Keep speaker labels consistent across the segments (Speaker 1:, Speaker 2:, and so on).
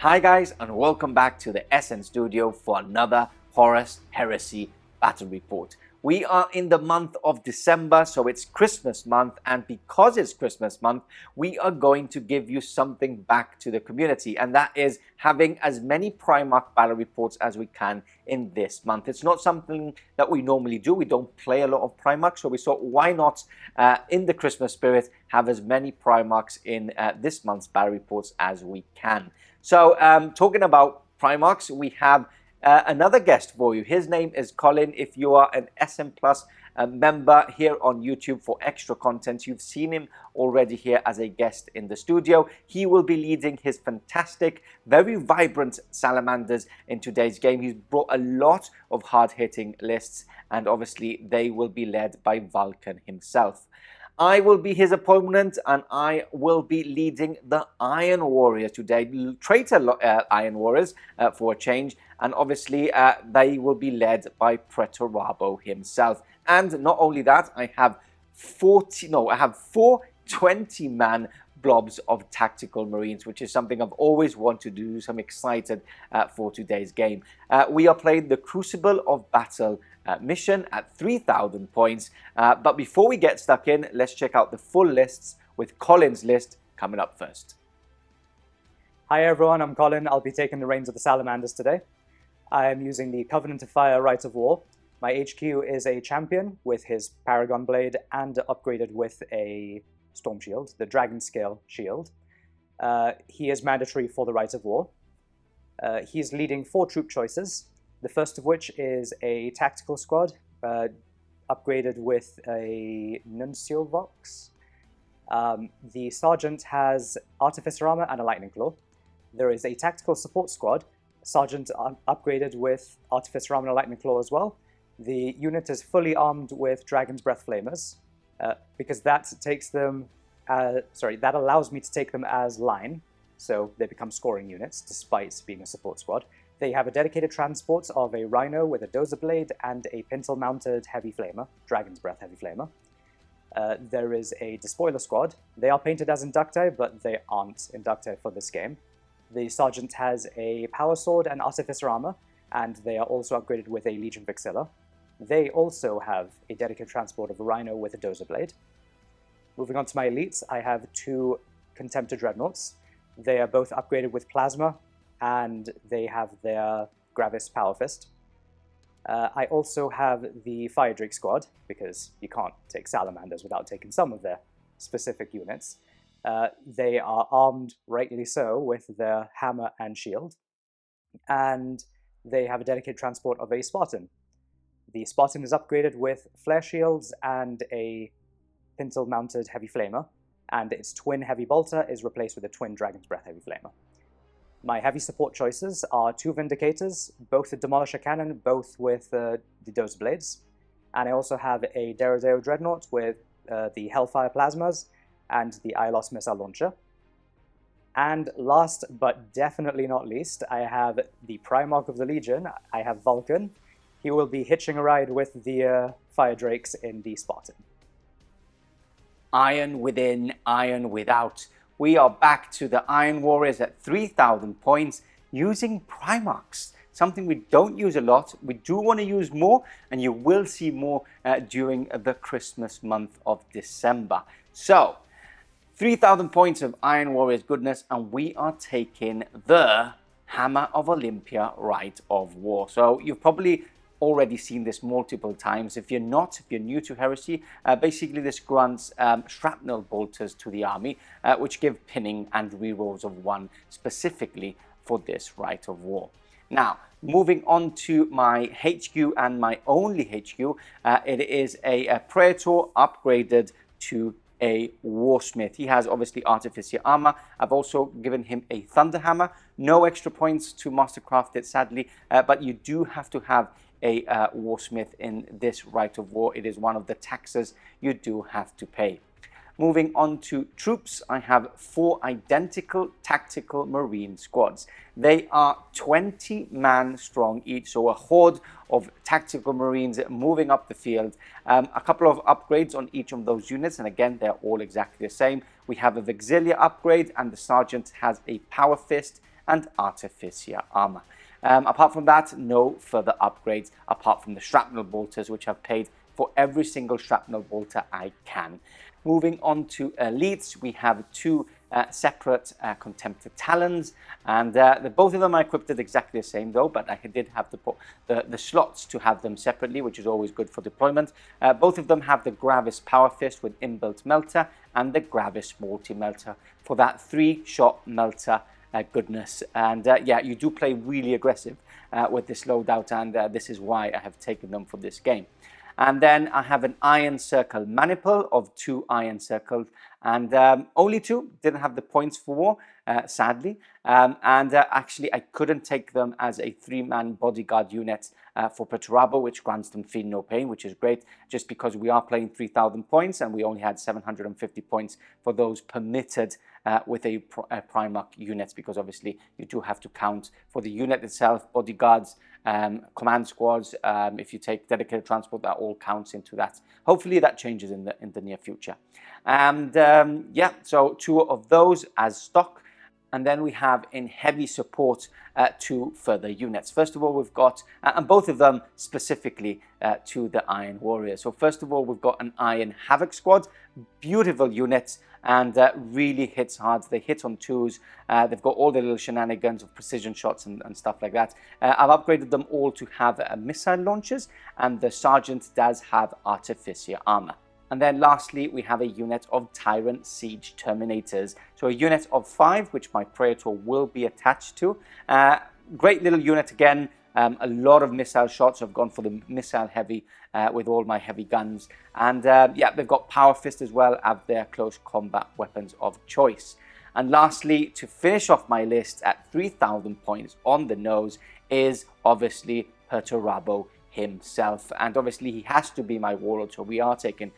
Speaker 1: Hi guys, and welcome back to the SN Studio for another Horus Heresy battle report. We are in the month of December, so it's Christmas month, and because it's Christmas month, we are going to give you something back to the community, and that is having as many Primarch battle reports as we can in this month. It's not something that we normally do. We don't play a lot of Primarch, so we thought, why not, in the Christmas spirit, have as many Primarchs in this month's battle reports as we can. So, talking about Primarchs, we have another guest for you. His name is Colin. If you are an SM Plus member here on YouTube for extra content, you've seen him already here as a guest in the studio. He will be leading his fantastic, very vibrant Salamanders in today's game. He's brought a lot of hard-hitting lists, and obviously they will be led by Vulcan himself. I will be his opponent, and I will be leading the Iron Warrior today. Traitor Iron Warriors for a change, and obviously they will be led by Pretorabo himself. And not only that, I have four 20-man blobs of tactical marines, which is something I've always wanted to do, so I'm excited for today's game. We are playing the Crucible of Battle mission at 3,000 points. But before we get stuck in, let's check out the full lists with Colin's list coming up first.
Speaker 2: Hi everyone, I'm Colin. I'll be taking the reins of the Salamanders today. I am using the Covenant of Fire Rite of War. My HQ is a champion with his Paragon Blade and upgraded with a Storm Shield, the Dragonscale shield. He is mandatory for the Rite of War. He's leading 4 troop choices. The first of which is a tactical squad, upgraded with a Nuncio Vox. The Sergeant has Artificer Armour and a Lightning Claw. There is a tactical support squad, Sergeant upgraded with Artificer Armour and a Lightning Claw as well. The unit is fully armed with Dragon's Breath Flamers, because that takes them, that allows me to take them as line, so they become scoring units despite being a support squad. They have a dedicated transport of a Rhino with a Dozer Blade and a pintle-mounted Heavy Flamer, Dragon's Breath Heavy Flamer. There is a Despoiler squad. They are painted as Inducti, but they aren't Inducti for this game. The Sergeant has a Power Sword and Artificer Armor, and they are also upgraded with a Legion Vixilla. They also have a dedicated transport of a Rhino with a Dozer Blade. Moving on to my elites, I have 2 Contemptor Dreadnoughts. They are both upgraded with Plasma, and they have their Gravis Power Fist. I also have the Firedrake squad, because you can't take Salamanders without taking some of their specific units. They are armed, rightly so, with their hammer and shield, and they have a dedicated transport of a Spartan. The Spartan is upgraded with flare shields and a pintle-mounted Heavy Flamer, and its twin Heavy Bolter is replaced with a twin Dragon's Breath Heavy Flamer. My heavy support choices are 2 Vindicators, both a Demolisher Cannon, both with the Dozer Blades. And I also have a Derazeo Dreadnought with the Hellfire Plasmas and the Ilos Missile Launcher. And last but definitely not least, I have the Primarch of the Legion. I have Vulcan. He will be hitching a ride with the Firedrakes in the Spartan.
Speaker 1: Iron within, iron without. We are back to the Iron Warriors at 3,000 points using Primarchs. Something we don't use a lot. We do want to use more, and you will see more during the Christmas month of December. So, 3,000 points of Iron Warriors goodness, and we are taking the Hammer of Olympia Rite of War. So, you've probably already seen this multiple times. If you're new to Heresy, basically this grants shrapnel bolters to the army, which give pinning and rerolls of 1 specifically for this Rite of War. Now, moving on to my HQ and my only HQ, it is a Praetor upgraded to a Warsmith. He has obviously Artificer Armor. I've also given him a Thunder Hammer. No extra points to Mastercraft it, sadly, but you do have to have a Warsmith in this Rite of War. It is one of the taxes you do have to pay. Moving on to troops, I have 4 identical tactical marine squads. They are 20-man strong each, so a horde of tactical marines moving up the field. A couple of upgrades on each of those units, and again, they're all exactly the same. We have a Vixilia upgrade, and the Sergeant has a Power Fist and Artificer armor. Apart from that, no further upgrades apart from the shrapnel bolters, which I've paid for every single shrapnel bolter I can. Moving on to elites, we have two separate Contemptor Talons, and both of them are equipped exactly the same though, but I did have to put the slots to have them separately, which is always good for deployment. Both of them have the Gravis Power Fist with inbuilt melter and the Gravis Multi-Melter for that 3-shot melter goodness. And yeah, you do play really aggressive with this loadout, and this is why I have taken them for this game. And then I have an Iron Circle Maniple of 2 Iron Circles, and only 2, didn't have the points for war, sadly. Actually, I couldn't take them as a 3-man bodyguard unit for Perturabo, which grants them Feel No Pain, which is great, just because we are playing 3,000 points, and we only had 750 points for those permitted with a Primarch unit, because obviously you do have to count for the unit itself, bodyguards, command squads. If you take dedicated transport, that all counts into that. Hopefully that changes in the near future. And yeah, so 2 of those as stock. And then we have in heavy support 2 further units. First of all, we've got, and both of them specifically to the Iron Warriors. So first of all, we've got an Iron Havoc Squad, beautiful units, and really hits hard. They hit on 2s. They've got all the little shenanigans of precision shots and stuff like that. I've upgraded them all to have missile launchers, and the Sergeant does have Artificer armor. And then lastly, we have a unit of Tyrant Siege Terminators. So a unit of 5, which my Praetor will be attached to. Great little unit again. A lot of missile shots. I've gone for the missile heavy with all my heavy guns. And yeah, they've got Power Fist as well as their close combat weapons of choice. And lastly, to finish off my list at 3,000 points on the nose is obviously Perturabo himself. And obviously he has to be my warlord, so we are taking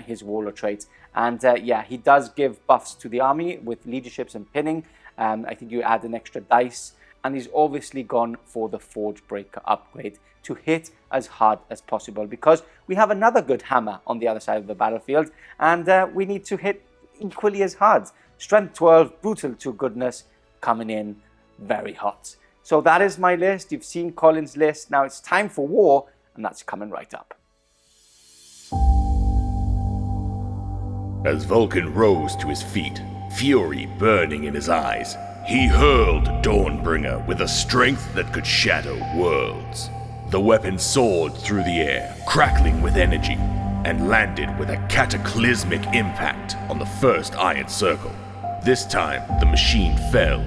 Speaker 1: his warlord trait. And yeah, he does give buffs to the army with leaderships and pinning. I think you add an extra dice. And he's obviously gone for the Forge Breaker upgrade to hit as hard as possible, because we have another good hammer on the other side of the battlefield, and we need to hit equally as hard. Strength 12, brutal to goodness, coming in very hot. So that is my list. You've seen Colin's list. Now it's time for war, and that's coming right up.
Speaker 3: As Vulcan rose to his feet, fury burning in his eyes, he hurled Dawnbringer with a strength that could shatter worlds. The weapon soared through the air, crackling with energy, and landed with a cataclysmic impact on the first Iron Circle. This time, the machine fell,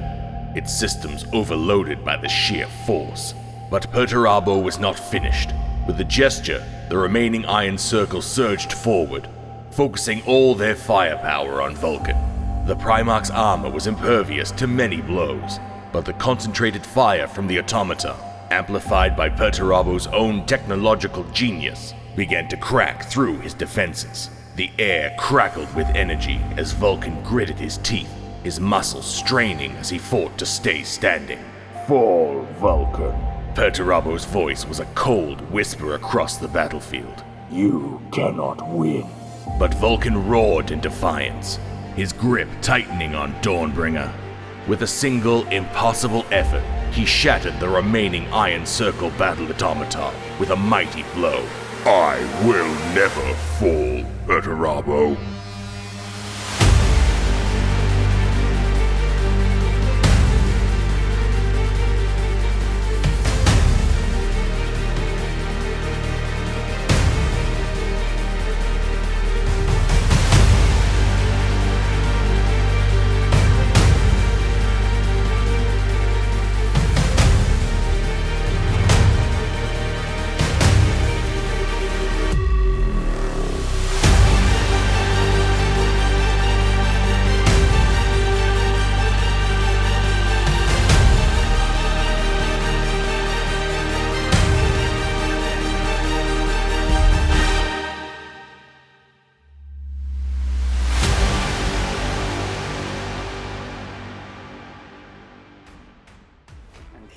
Speaker 3: its systems overloaded by the sheer force. But Perturabo was not finished. With a gesture, the remaining Iron Circle surged forward, focusing all their firepower on Vulcan. The Primarch's armor was impervious to many blows, but the concentrated fire from the automata, amplified by Perturabo's own technological genius, began to crack through his defenses. The air crackled with energy as Vulcan gritted his teeth, his muscles straining as he fought to stay standing.
Speaker 4: Fall, Vulcan.
Speaker 3: Perturabo's voice was a cold whisper across the battlefield.
Speaker 4: You cannot win.
Speaker 3: But Vulcan roared in defiance, his grip tightening on Dawnbringer. With a single, impossible effort, he shattered the remaining Iron Circle battle automata with a mighty blow.
Speaker 4: I will never fall, Perturabo.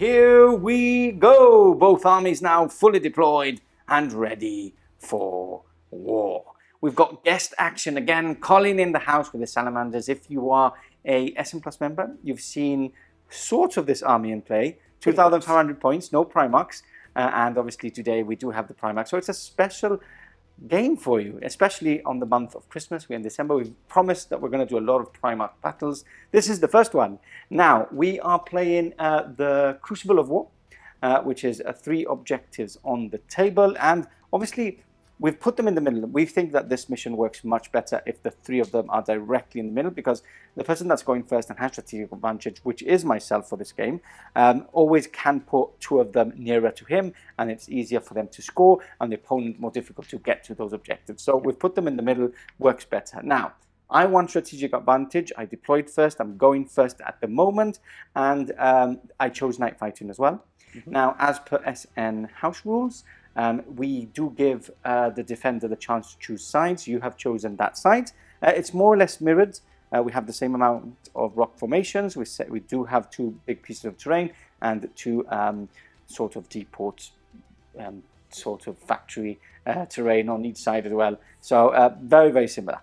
Speaker 1: Here we go! Both armies now fully deployed and ready for war. We've got guest action again. Colin in the house with the Salamanders. If you are a SM Plus member, you've seen sort of this army in play. 2,500 points, no Primarchs, and obviously today we do have the Primarch. So it's a special game for you, especially on the month of Christmas. We're in December. We've promised that we're going to do a lot of Primarch battles. This is the first one. Now, we are playing the Crucible of War, which is 3 objectives on the table, and obviously we've put them in the middle. We think that this mission works much better if the 3 of them are directly in the middle, because the person that's going first and has strategic advantage, which is myself for this game, always can put 2 of them nearer to him, and it's easier for them to score, and the opponent more difficult to get to those objectives. So we've put them in the middle, works better. Now, I want strategic advantage. I deployed first. I'm going first at the moment, and I chose night fighting as well. Now, as per SN house rules, we do give the defender the chance to choose sides. You have chosen that side. It's more or less mirrored. We have the same amount of rock formations. We do have 2 big pieces of terrain and 2 sort of depot, sort of factory terrain on each side as well. So very, very similar.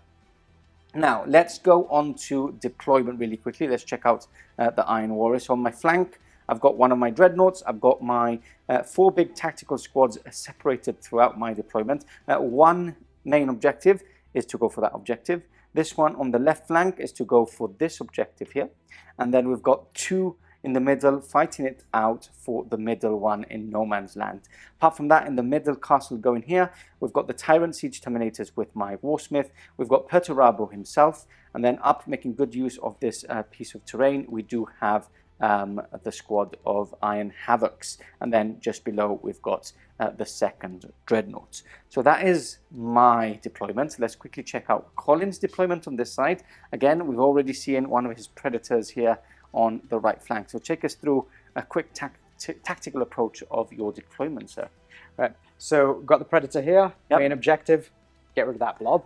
Speaker 1: Now, let's go on to deployment really quickly. Let's check out the Iron Warriors. So on my flank, I've got one of my Dreadnoughts. I've got my 4 big tactical squads separated throughout my deployment. One main objective is to go for that objective. This one on the left flank is to go for this objective here. And then we've got 2 in the middle fighting it out for the middle one in no man's land. Apart from that, in the middle castle going here, we've got the Tyrant Siege Terminators with my Warsmith. We've got Perturabo himself. And then up, making good use of this piece of terrain, we do have the squad of Iron Havocs, and then just below we've got the 2nd Dreadnought. So that is my deployment. Let's quickly check out Colin's deployment on this side. Again, we've already seen one of his Predators here on the right flank. So take us through a quick tactical approach of your deployment, sir.
Speaker 2: Right. So got the Predator here.
Speaker 1: Yep.
Speaker 2: Main objective: get rid of that blob.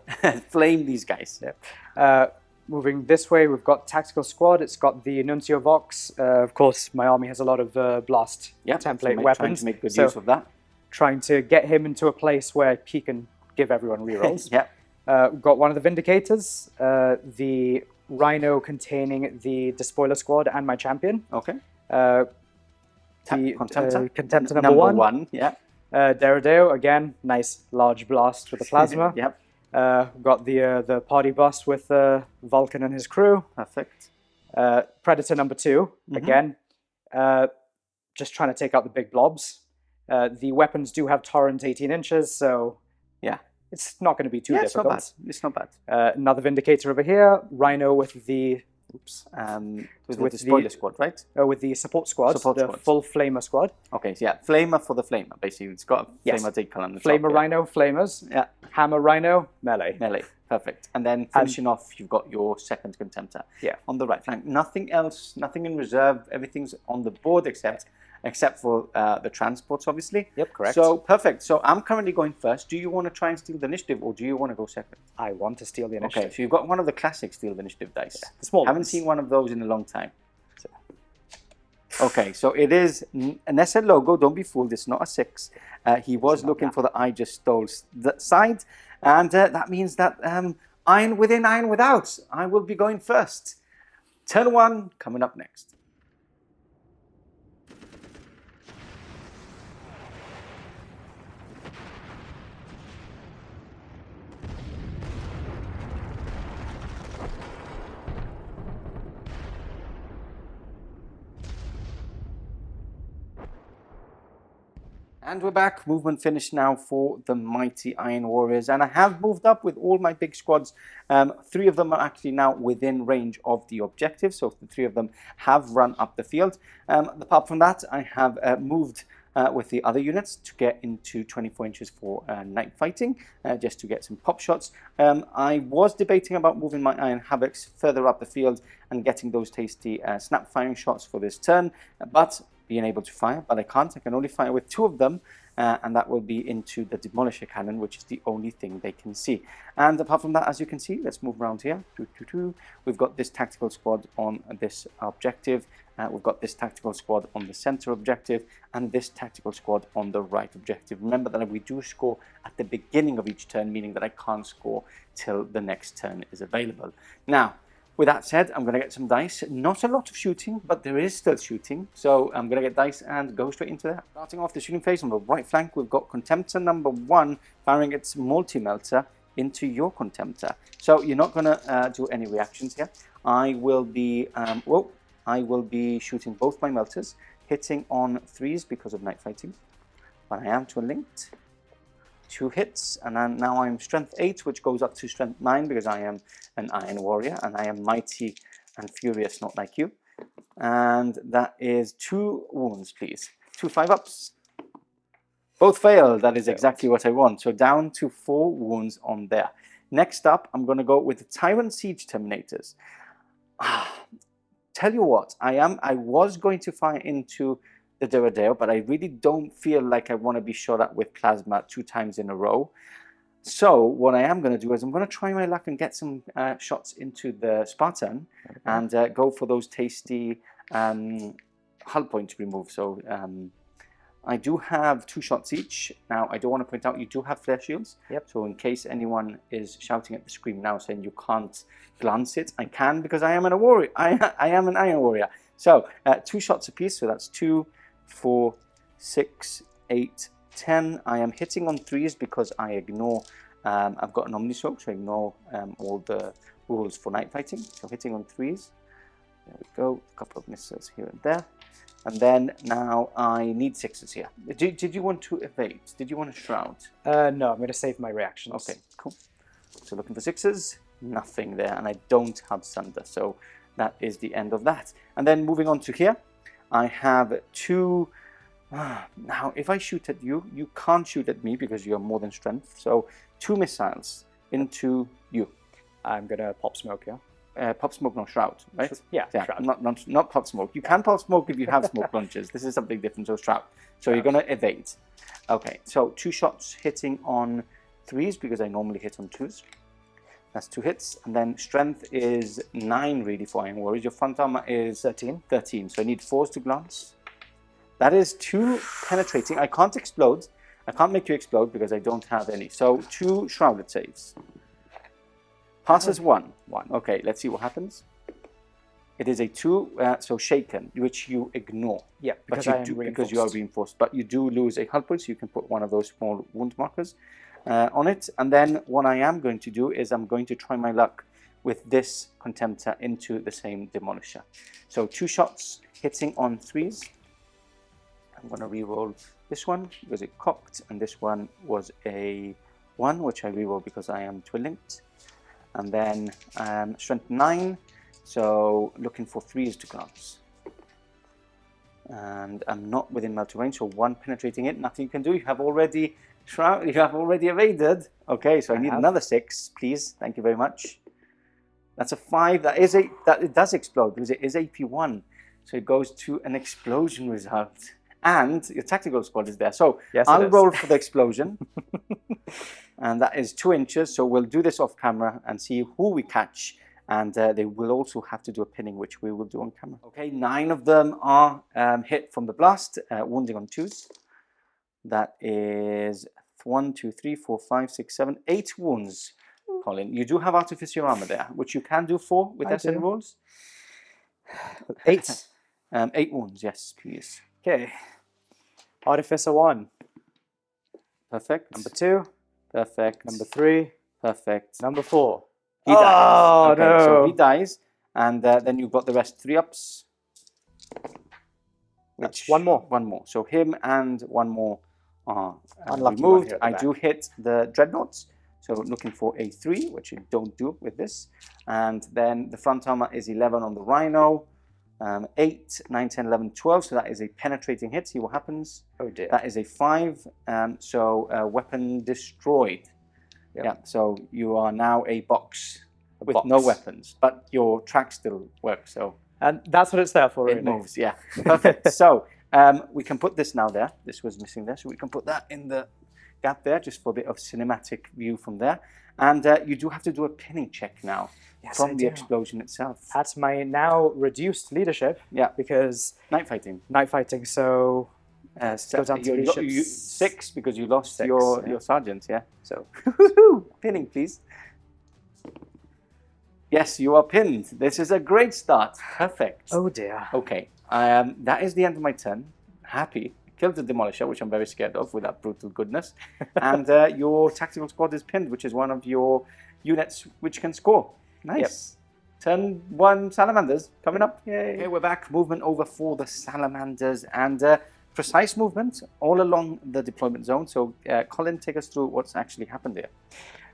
Speaker 1: Flame these guys.
Speaker 2: Yep. Moving this way, we've got Tactical Squad. It's got the Nuncio Vox. Of course, my army has a lot of blast template weapons.
Speaker 1: Trying to make good use of that.
Speaker 2: Trying to get him into a place where he can give everyone rerolls. We've got one of the Vindicators, the Rhino containing the Despoiler Squad and my champion.
Speaker 1: Okay.
Speaker 2: Contemptor number one.
Speaker 1: Yeah.
Speaker 2: Deradeo, again, nice large blast with the plasma.
Speaker 1: Yep.
Speaker 2: Got the party bus with Vulcan and his crew.
Speaker 1: Perfect.
Speaker 2: Predator number 2, again, just trying to take out the big blobs. The weapons do have torrent 18 inches, so yeah, it's not going to be too difficult.
Speaker 1: It's not bad.
Speaker 2: Another Vindicator over here. Rhino with the
Speaker 1: with the spoiler squad, right?
Speaker 2: With the support squad, full Flamer squad.
Speaker 1: Okay, so yeah, Flamer for the Flamer, basically. It's got a Flamer decal on the top.
Speaker 2: Flamer Rhino, Flamers.
Speaker 1: Yeah.
Speaker 2: Hammer Rhino, melee.
Speaker 1: Melee, perfect. And then finishing off, you've got your 2nd Contemptor.
Speaker 2: Yeah.
Speaker 1: On the right flank. Nothing else, nothing in reserve. Everything's on the board except for the transports, obviously.
Speaker 2: Yep, correct.
Speaker 1: So, perfect. So, I'm currently going first. Do you want to try and steal the initiative, or do you want to go second?
Speaker 2: I want to steal the initiative.
Speaker 1: Okay, so you've got one of the classic steal the initiative dice.
Speaker 2: Yeah, the small
Speaker 1: Haven't seen one of those in a long time. Okay, so it is an SN logo. Don't be fooled. It's not a 6. He was looking for the I just stole side, and that means that iron within, iron without. I will be going first. Turn 1 coming up next. And we're back. Movement finished now for the mighty Iron Warriors. And I have moved up with all my big squads. 3 of them are actually now within range of the objective. So the 3 of them have run up the field. Apart from that, I have moved with the other units to get into 24 inches for night fighting, just to get some pop shots. I was debating about moving my Iron Havocs further up the field and getting those tasty snap firing shots for this turn. But being able to fire, but I can't. I can only fire with 2 of them, and that will be into the Demolisher Cannon, which is the only thing they can see. And apart from that, as you can see, let's move around here. We've got this tactical squad on this objective. We've got this tactical squad on the center objective, and this tactical squad on the right objective. Remember that we do score at the beginning of each turn, meaning that I can't score till the next turn is available. Now, with that said, I'm going to get some dice. Not a lot of shooting, but there is still shooting. So I'm going to get dice and go straight into that. Starting off the shooting phase on the right flank, we've got Contemptor number 1 firing its multi-melter into your Contemptor. So you're not going to do any reactions here. I will be shooting both my melters, hitting on 3s because of night fighting. But I am twin linked. 2 hits, and then now I'm strength 8, which goes up to strength 9 because I am an Iron Warrior and I am mighty and furious, not like you. And that is 2 wounds, please. 2 5-ups. Both fail. That is exactly what I want. So down to 4 wounds on there. Next up, I'm going to go with the Tyrant Siege Terminators. Tell you what, I was going to fire into the Derridero, but I really don't feel like I want to be shot at with plasma 2 times in a row. So what I am going to do is I'm going to try my luck and get some shots into the Spartan and go for those tasty hull point remove. So I do have 2 shots each. Now, I do want to point out you do have flare shields.
Speaker 2: Yep.
Speaker 1: So in case anyone is shouting at the screen now saying you can't glance it, I can because I am an warrior. I am an Iron Warrior. So 2 shots apiece. So that's 2, 4, 6, 8, 10. I am hitting on 3s because I ignore, I've got an Omnistroke, so I ignore all the rules for night fighting. So hitting on 3s. There we go. A couple of misses here and there. And then now I need 6s here. Did you want to evade? Did you want to shroud?
Speaker 2: No, I'm going to save my reactions.
Speaker 1: Okay, cool. So looking for 6s, nothing there, and I don't have Sunder, so that is the end of that. And then moving on to here, I have 2. Now, if I shoot at you, you can't shoot at me because you have more than strength. So 2 missiles into you.
Speaker 2: I'm going to pop smoke, yeah?
Speaker 1: Pop smoke, no shroud, right?
Speaker 2: Yeah, shroud.
Speaker 1: Not pop smoke. You can pop smoke if you have smoke launchers. This is something different, so shroud. So you're going to evade. Okay, so 2 shots hitting on 3s because I normally hit on 2s. That's 2 hits. And then strength is 9 really for Iron Warriors. Your front armor is 13. So I need 4s to glance. That is 2 penetrating. I can't explode. I can't make you explode because I don't have any. So 2 shrouded saves. Passes 1. Okay, let's see what happens. It is a 2, so shaken, which you ignore.
Speaker 2: Yeah,
Speaker 1: because you are reinforced. But you do lose a hull point, so you can put one of those small wound markers on it. And then what I am going to do is I'm going to try my luck with this Contemptor into the same Demolisher. So 2 shots hitting on 3s. I'm going to re-roll this one because it cocked, and this one was a 1, which I re-roll because I am twin linked. And then strength 9, so looking for 3s to glance. And I'm not within melter range, so 1 penetrating it, nothing you can do. You have already evaded. Okay, so I need another 6, please. Thank you very much. That's a 5. That it does explode because it is AP1, so it goes to an explosion result. And your tactical squad is there. So yes, I'll roll for the explosion. And that is 2 inches. So we'll do this off camera and see who we catch. And they will also have to do a pinning, which we will do on camera. Okay, 9 of them are hit from the blast, wounding on 2s. That is 1, 2, 3, 4, 5, 6, 7, 8 wounds. Colin, you do have Artificer armor there, which you can do 4 with SN rolls.
Speaker 2: 8.
Speaker 1: 8 wounds, yes, please.
Speaker 2: Okay. Artificer 1.
Speaker 1: Perfect.
Speaker 2: Number 2.
Speaker 1: Perfect.
Speaker 2: Number 3.
Speaker 1: Perfect.
Speaker 2: Number 4.
Speaker 1: He dies.
Speaker 2: Oh,
Speaker 1: okay,
Speaker 2: no.
Speaker 1: So he dies, and then you've got the rest 3-ups.
Speaker 2: That's 1 more.
Speaker 1: 1 more. So him and 1 more are
Speaker 2: Unlucky
Speaker 1: removed. I do hit the Dreadnoughts, so looking for a 3, which you don't do with this. And then the front armor is 11 on the Rhino. 8, 9, 10, 11, 12, so that is a penetrating hit. See what happens.
Speaker 2: Oh dear.
Speaker 1: That is a 5, so weapon destroyed. Yep. Yeah, so you are now a box with no weapons, but your track still works. So
Speaker 2: and that's what it's there for,
Speaker 1: it
Speaker 2: really.
Speaker 1: moves, yeah. Perfect. So we can put this now there. This was missing there, so we can put that in the gap there, just for a bit of cinematic view from there. And you do have to do a pinning check now. Yes, from the explosion itself.
Speaker 2: At my now reduced leadership, because
Speaker 1: night fighting.
Speaker 2: So go down to leadership
Speaker 1: 6 because you lost your sergeant. Yeah. So pinning, please. Yes, you are pinned. This is a great start. Perfect.
Speaker 2: Oh dear.
Speaker 1: Okay, that is the end of my turn. Happy. Killed the Demolisher, which I'm very scared of with that brutal goodness. And your tactical squad is pinned, which is one of your units which can score. Nice. Turn 1 Salamanders coming up. Yay. Okay, we're back. Movement over for the Salamanders and precise movement all along the deployment zone. So Colin, take us through what's actually happened here.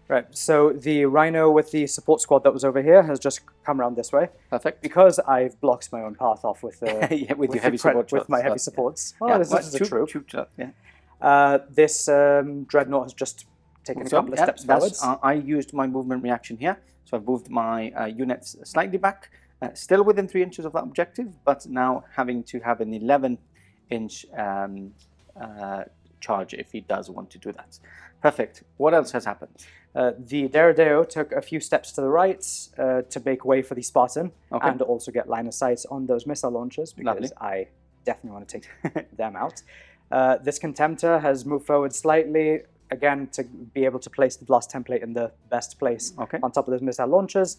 Speaker 2: Right, so the Rhino with the support squad that was over here has just come around this way.
Speaker 1: Perfect.
Speaker 2: Because I've blocked my own path off with
Speaker 1: yeah, with your heavy support
Speaker 2: with my heavy
Speaker 1: shots,
Speaker 2: supports.
Speaker 1: Yeah.
Speaker 2: Well, this is a troop.
Speaker 1: Yeah.
Speaker 2: This Dreadnought has just taken a couple of steps forwards.
Speaker 1: I used my movement reaction here, so I've moved my units slightly back, still within 3 inches of that objective, but now having to have an 11-inch charge if he does want to do that. Perfect. What else has happened?
Speaker 2: The Deredeo took a few steps to the right to make way for the Spartan and also get line of sight on those missile launchers because I definitely want to take them out. This Contemptor has moved forward slightly, again, to be able to place the blast template in the best place on top of those missile launchers.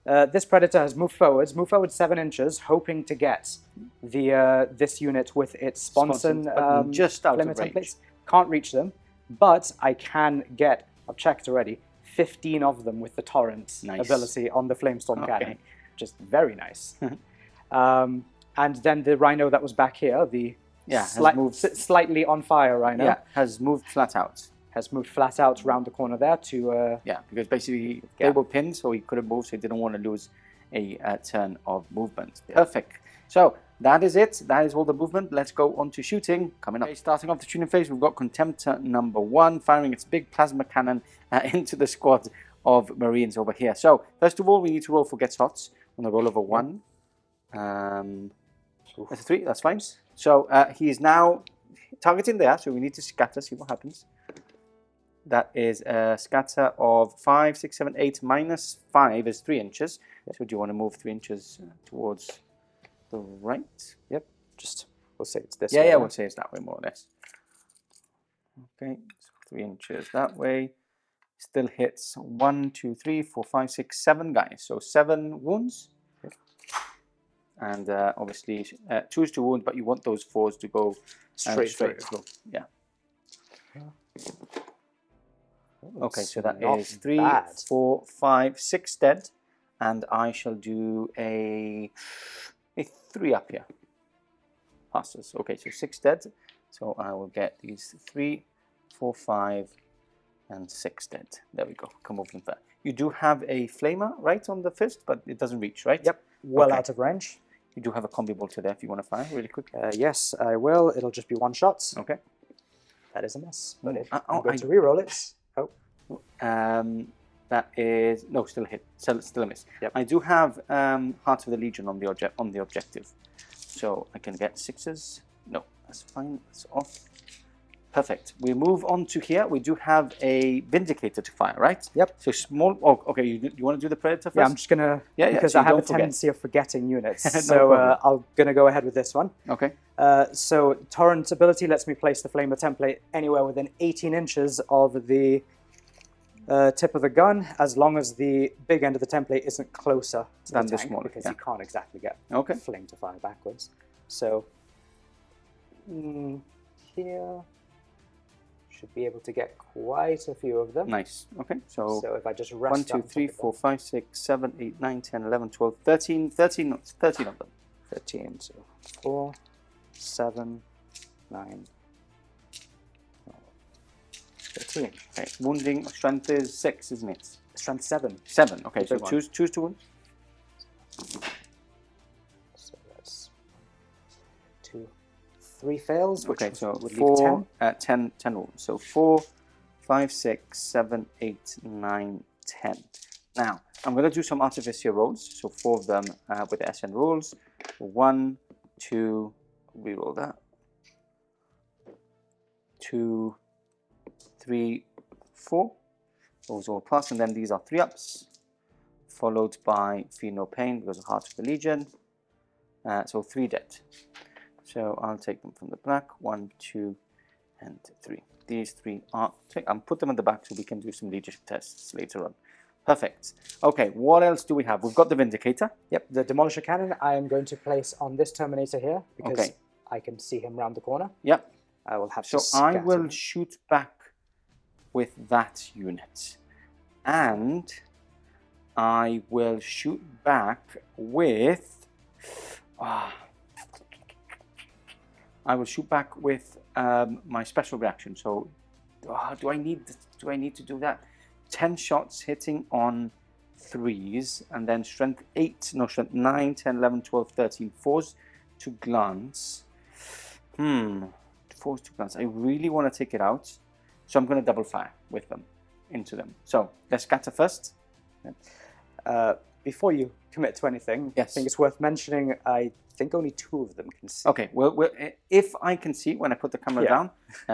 Speaker 2: This Predator has moved forward 7 inches, hoping to get the this unit with its Sponson
Speaker 1: just out of range.
Speaker 2: Templates. Can't reach them, but I can get, I've checked already, 15 of them with the Torrent ability on the Flamestorm Cannon. Just very nice. And then the Rhino that was back here, the slightly on fire Rhino,
Speaker 1: has moved flat out.
Speaker 2: Has moved flat out around the corner there to...
Speaker 1: because basically they were pinned, so he couldn't move, so he didn't want to lose a turn of movement. Perfect. So that is it. That is all the movement. Let's go on to shooting. Coming up. Okay, starting off the shooting phase, we've got Contemptor number 1 firing its big plasma cannon into the squad of Marines over here. So first of all, we need to roll for Gets Hot on the roll of a 1. That's a 3. That's fine. So he is now targeting there, so we need to scatter, see what happens. That is a scatter of 5, 6, 7, 8 minus 5 is 3 inches. So do you want to move 3 inches towards the right?
Speaker 2: Yep. Just, we'll say it's this way.
Speaker 1: Yeah, we'll say it's that way more or less. Okay, so 3 inches that way. Still hits 1, 2, 3, 4, 5, 6, 7 guys. So 7 wounds. And obviously 2 is to wound, but you want those 4s to go straight through. Yeah. Okay, so that is 3, 4, 5, 6 dead, and I shall do a 3 up here. Passes. Okay, so 6 dead. So I will get these 3, 4, 5, and 6 dead. There we go. Come over there. You do have a flamer, right, on the fist, but it doesn't reach, right?
Speaker 2: Yep. Well out of range.
Speaker 1: You do have a combi bolter there if you want to fire really quick.
Speaker 2: Yes, I will. It'll just be 1 shot.
Speaker 1: Okay.
Speaker 2: That is a miss. But I'm going to reroll it.
Speaker 1: That is still a hit, still a miss.
Speaker 2: Yep.
Speaker 1: I do have Heart of the Legion on the objective, so I can get 6s. No, that's fine. That's off. Perfect. We move on to here. We do have a Vindicator to fire, right?
Speaker 2: Yep.
Speaker 1: So small. Oh, okay. You want to do the Predator first?
Speaker 2: Yeah, I'm just gonna. Because
Speaker 1: so
Speaker 2: I have a tendency of forgetting units.
Speaker 1: No
Speaker 2: I'm gonna go ahead with this one.
Speaker 1: Okay.
Speaker 2: So Torrent ability lets me place the Flamer template anywhere within 18 inches of the tip of the gun, as long as the big end of the template isn't closer to the tank, because you can't exactly get flame to fire backwards. So here should be able to get quite a few of them.
Speaker 1: Nice. Okay. So
Speaker 2: if I just rest
Speaker 1: 1, 2, 3, 4, 5, 6, 7, 8, 9, 10, 11, 12, 13 of them.
Speaker 2: 13. So 4, 7, 9. 13.
Speaker 1: Okay. Wounding strength is 6, isn't it?
Speaker 2: Strength 7.
Speaker 1: 7. Okay. So choose to wound.
Speaker 2: So that's 2, 3 fails. Which
Speaker 1: so
Speaker 2: would
Speaker 1: 4, 10 wounds. So 4, 5, 6, 7, 8, 9, 10. Now I'm going to do some Artificer rolls. So 4 of them with the SN rolls. 1, 2. Reroll that. 2, 3, 4. Those all pass, and then these are 3 ups, followed by Feel No Pain because of Heart of the Legion. So 3 dead. So I'll take them from the back. 1, 2, and 3. These 3 are. I'll put them in the back so we can do some leadership tests later on. Perfect. Okay, what else do we have? We've got the Vindicator.
Speaker 2: Yep, the Demolisher Cannon I am going to place on this Terminator here because
Speaker 1: Okay.
Speaker 2: I can see him round the corner.
Speaker 1: Yep.
Speaker 2: I will have
Speaker 1: So
Speaker 2: to
Speaker 1: I
Speaker 2: scatter
Speaker 1: will
Speaker 2: him.
Speaker 1: shoot back with that unit. And I will shoot back with... I will shoot back with my special reaction. So do I need to do that? 10 shots hitting on 3s, and then strength 9, 10, 11, 12, 13, 4s to glance. 4s to glance. I really want to take it out, so I'm going to double fire with them into them. So let's scatter first.
Speaker 2: Before you commit to anything,
Speaker 1: Yes.
Speaker 2: I think it's worth mentioning I think only 2 of them can see.
Speaker 1: Okay, well, if I can see when I put the camera down,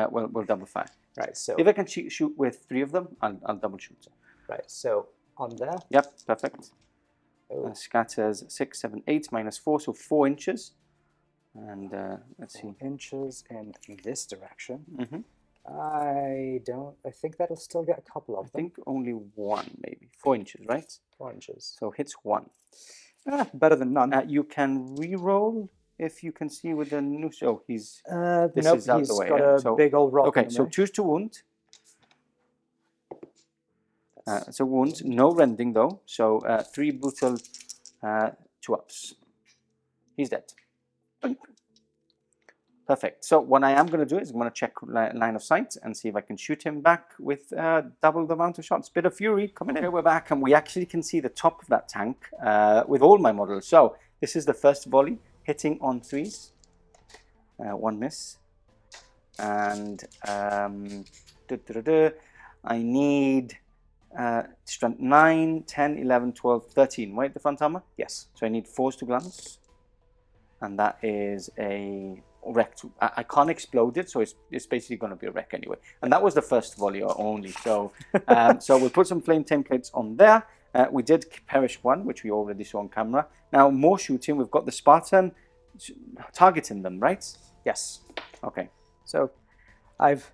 Speaker 1: we'll double fire.
Speaker 2: Right, so
Speaker 1: If I can shoot with 3 of them, I'll double shoot.
Speaker 2: right, so on there.
Speaker 1: Yep, perfect.
Speaker 2: Oh.
Speaker 1: Scatters 6, 7, 8, minus 4, so 4 inches. And let's see.
Speaker 2: 4 inches in this direction.
Speaker 1: Mm-hmm.
Speaker 2: I think that'll still get a couple of
Speaker 1: I
Speaker 2: them.
Speaker 1: think only 1, maybe. 4 inches, right?
Speaker 2: 4 inches.
Speaker 1: So hits 1.
Speaker 2: Better than none.
Speaker 1: You can re-roll if you can see with the new. So he's. This
Speaker 2: Nope,
Speaker 1: is out
Speaker 2: he's
Speaker 1: the way,
Speaker 2: got
Speaker 1: yeah.
Speaker 2: a
Speaker 1: So-
Speaker 2: big old rock.
Speaker 1: Okay,
Speaker 2: on
Speaker 1: so
Speaker 2: him,
Speaker 1: choose to wound. So wounds, no rending though. So 3 brutal 2-ups. He's dead. Boink. Perfect. So what I am going to do is I'm going to check line of sight and see if I can shoot him back with double the amount of shots. Bit of fury coming in. We're back and we actually can see the top of that tank with all my models. So this is the first volley hitting on 3s. 1 miss. And I need strength 9, 10, 11, 12, 13. Right, the front armor?
Speaker 2: Yes.
Speaker 1: So I need 4s to glance. And that is a wreck. I can't explode it, so it's basically going to be a wreck anyway. And that was the first volley only. So so we'll put some flame templates on there. We did perish 1, which we already saw on camera. Now more shooting. We've got the Spartan targeting them, right?
Speaker 2: Yes.
Speaker 1: Okay.
Speaker 2: So I've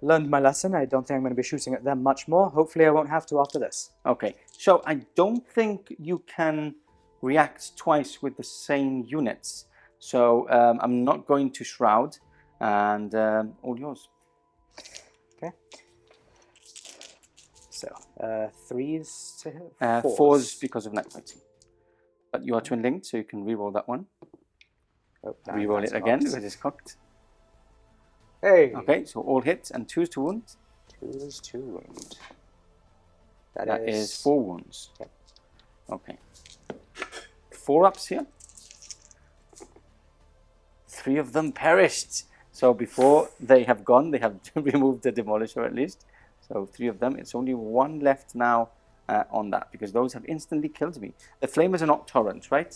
Speaker 2: learned my lesson. I don't think I'm going to be shooting at them much more. Hopefully I won't have to after this.
Speaker 1: Okay. So I don't think you can react twice with the same units. So I'm not going to Shroud, and all yours.
Speaker 2: Okay. So 3s to hit.
Speaker 1: 4s because of night fighting. But you are twin linked, so you can re-roll that one.
Speaker 2: Oh, no,
Speaker 1: Re-roll
Speaker 2: that's
Speaker 1: it again
Speaker 2: cocked.
Speaker 1: because it's cocked.
Speaker 2: Hey.
Speaker 1: Okay, so all hits and 2s to wound.
Speaker 2: 2s to wound.
Speaker 1: That is 4 wounds.
Speaker 2: Yep.
Speaker 1: Okay. 4 ups here. 3 of them perished. So before they have gone, they have removed the Demolisher at least. So 3 of them. It's only 1 left now on that because those have instantly killed me. The flamers are not torrent, right?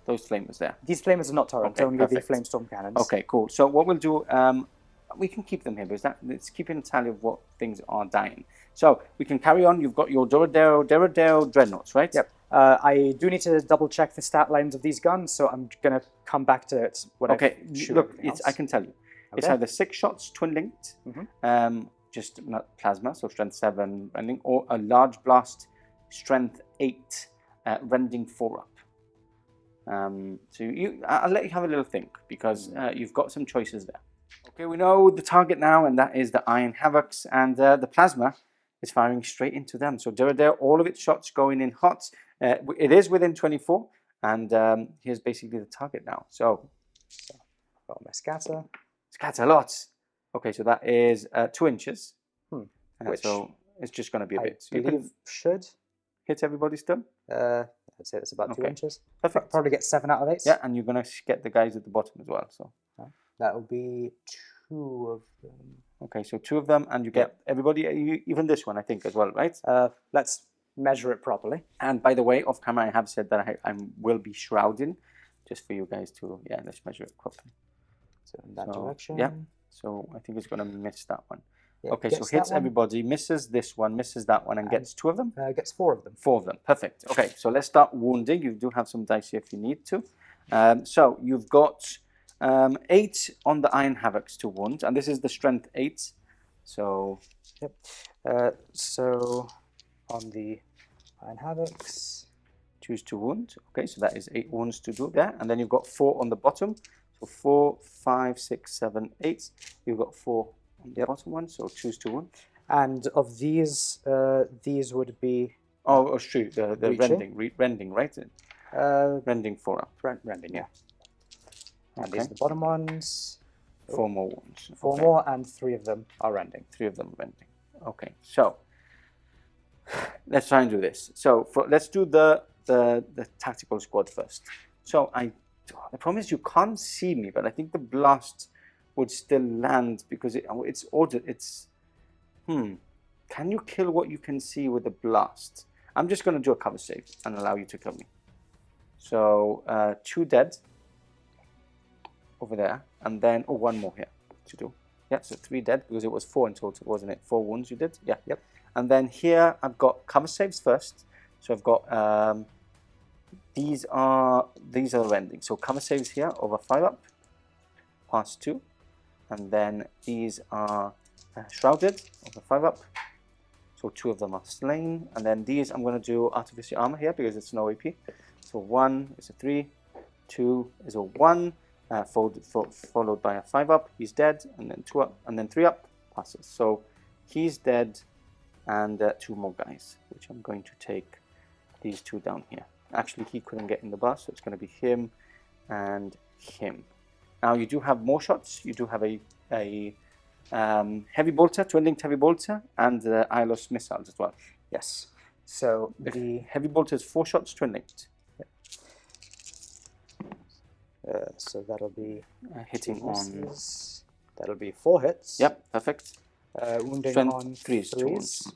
Speaker 1: Those flamers there.
Speaker 2: These flamers are not torrent,
Speaker 1: Okay,
Speaker 2: only the
Speaker 1: perfect.
Speaker 2: flamestorm cannons.
Speaker 1: Okay, cool. So what we'll do, we can keep them here because it's keeping a tally of what things are dying. So we can carry on. You've got your Doradero Dreadnoughts, right?
Speaker 2: Yep. I do need to double check the stat lines of these guns, so I'm going to come back to it when
Speaker 1: Okay,
Speaker 2: I shoot
Speaker 1: look,
Speaker 2: everything else.
Speaker 1: I can tell you. It's
Speaker 2: Okay.
Speaker 1: either 6 shots, twin linked, just not plasma, so strength 7 rending, or a large blast, strength 8, rending 4 up. So I'll let you have a little think because you've got some choices there. Okay, we know the target now, and that is the Iron Havocs, and the plasma is firing straight into them. So there, all of its shots going in hot. It is within 24, and here's basically the target now. So
Speaker 2: Got my scatter.
Speaker 1: scatter lots. Okay, so that is 2 inches.
Speaker 2: Which
Speaker 1: so it's just going to be a
Speaker 2: I
Speaker 1: bit. So you
Speaker 2: believe
Speaker 1: can
Speaker 2: should.
Speaker 1: hit everybody still.
Speaker 2: I'd say it's about 2
Speaker 1: Okay.
Speaker 2: inches.
Speaker 1: Perfect.
Speaker 2: Probably get 7 out of 8.
Speaker 1: Yeah, and you're going to get the guys at the bottom as well. So
Speaker 2: That will be 2 of them.
Speaker 1: okay, so 2 of them, and you get everybody, even this one, I think, as well, right?
Speaker 2: Let's measure it properly.
Speaker 1: And by the way, off camera, I have said that I will be shrouding, just for you guys to, let's measure it properly.
Speaker 2: So in that
Speaker 1: So,
Speaker 2: direction.
Speaker 1: yeah. So I think it's going to miss that one.
Speaker 2: Yeah,
Speaker 1: Okay, so
Speaker 2: gets
Speaker 1: hits
Speaker 2: that one,
Speaker 1: everybody, misses this one, misses that one, and gets 2 of them?
Speaker 2: Gets 4 of them.
Speaker 1: 4 of them, perfect. Okay, so let's start wounding. You do have some dice here if you need to. So you've got 8 on the Iron Havocs to wound, and this is the strength 8. So
Speaker 2: Yep. So on the Iron Havocs.
Speaker 1: Choose 2 wounds. Okay, so that is 8 wounds to do there. And then you've got 4 on the bottom. So 4, 5, 6, 7, 8. You've got 4 on the bottom one. So choose 2 wounds.
Speaker 2: And of these would be...
Speaker 1: Oh, it's true. The
Speaker 2: Reaching?
Speaker 1: rending, right? Rending 4 up.
Speaker 2: Rending, yeah. And
Speaker 1: Okay.
Speaker 2: these are the bottom ones.
Speaker 1: 4 more wounds.
Speaker 2: 4
Speaker 1: Okay.
Speaker 2: more, and 3 of them are rending.
Speaker 1: 3 of them rending. Okay, so let's try and do this. So let's do the tactical squad first. So the problem is you can't see me, but I think the blast would still land because it's ordered. Can you kill what you can see with the blast? I'm just going to do a cover save and allow you to kill me. So 2 dead over there, and then 1 more here to do. Yeah, so 3 dead because it was 4 in total, wasn't it? 4 wounds you did. Yeah.
Speaker 2: Yep.
Speaker 1: And then here I've got cover saves first. So I've got these are rending. So cover saves here over 5 up, pass 2, and then these are shrouded over 5 up. So 2 of them are slain, and then these I'm going to do Artificer armor here because it's no AP. So 1 is a 3, 2 is a 1, followed by a 5 up. He's dead, and then 2 up, and then 3 up passes. So he's dead, and 2 more guys, which I'm going to take these 2 down here. Actually, he couldn't get in the bus, so it's going to be him and him. Now you do have more shots. You do have a heavy bolter, twin-linked heavy bolter, and Ilos missiles as well.
Speaker 2: Yes. So
Speaker 1: the heavy bolter is 4 shots, twin-linked.
Speaker 2: So that'll be
Speaker 1: hitting on.
Speaker 2: That'll be 4 hits.
Speaker 1: Yep, perfect.
Speaker 2: Wounding
Speaker 1: Strength
Speaker 2: on
Speaker 1: 3 is 2
Speaker 2: 3s.
Speaker 1: wounds.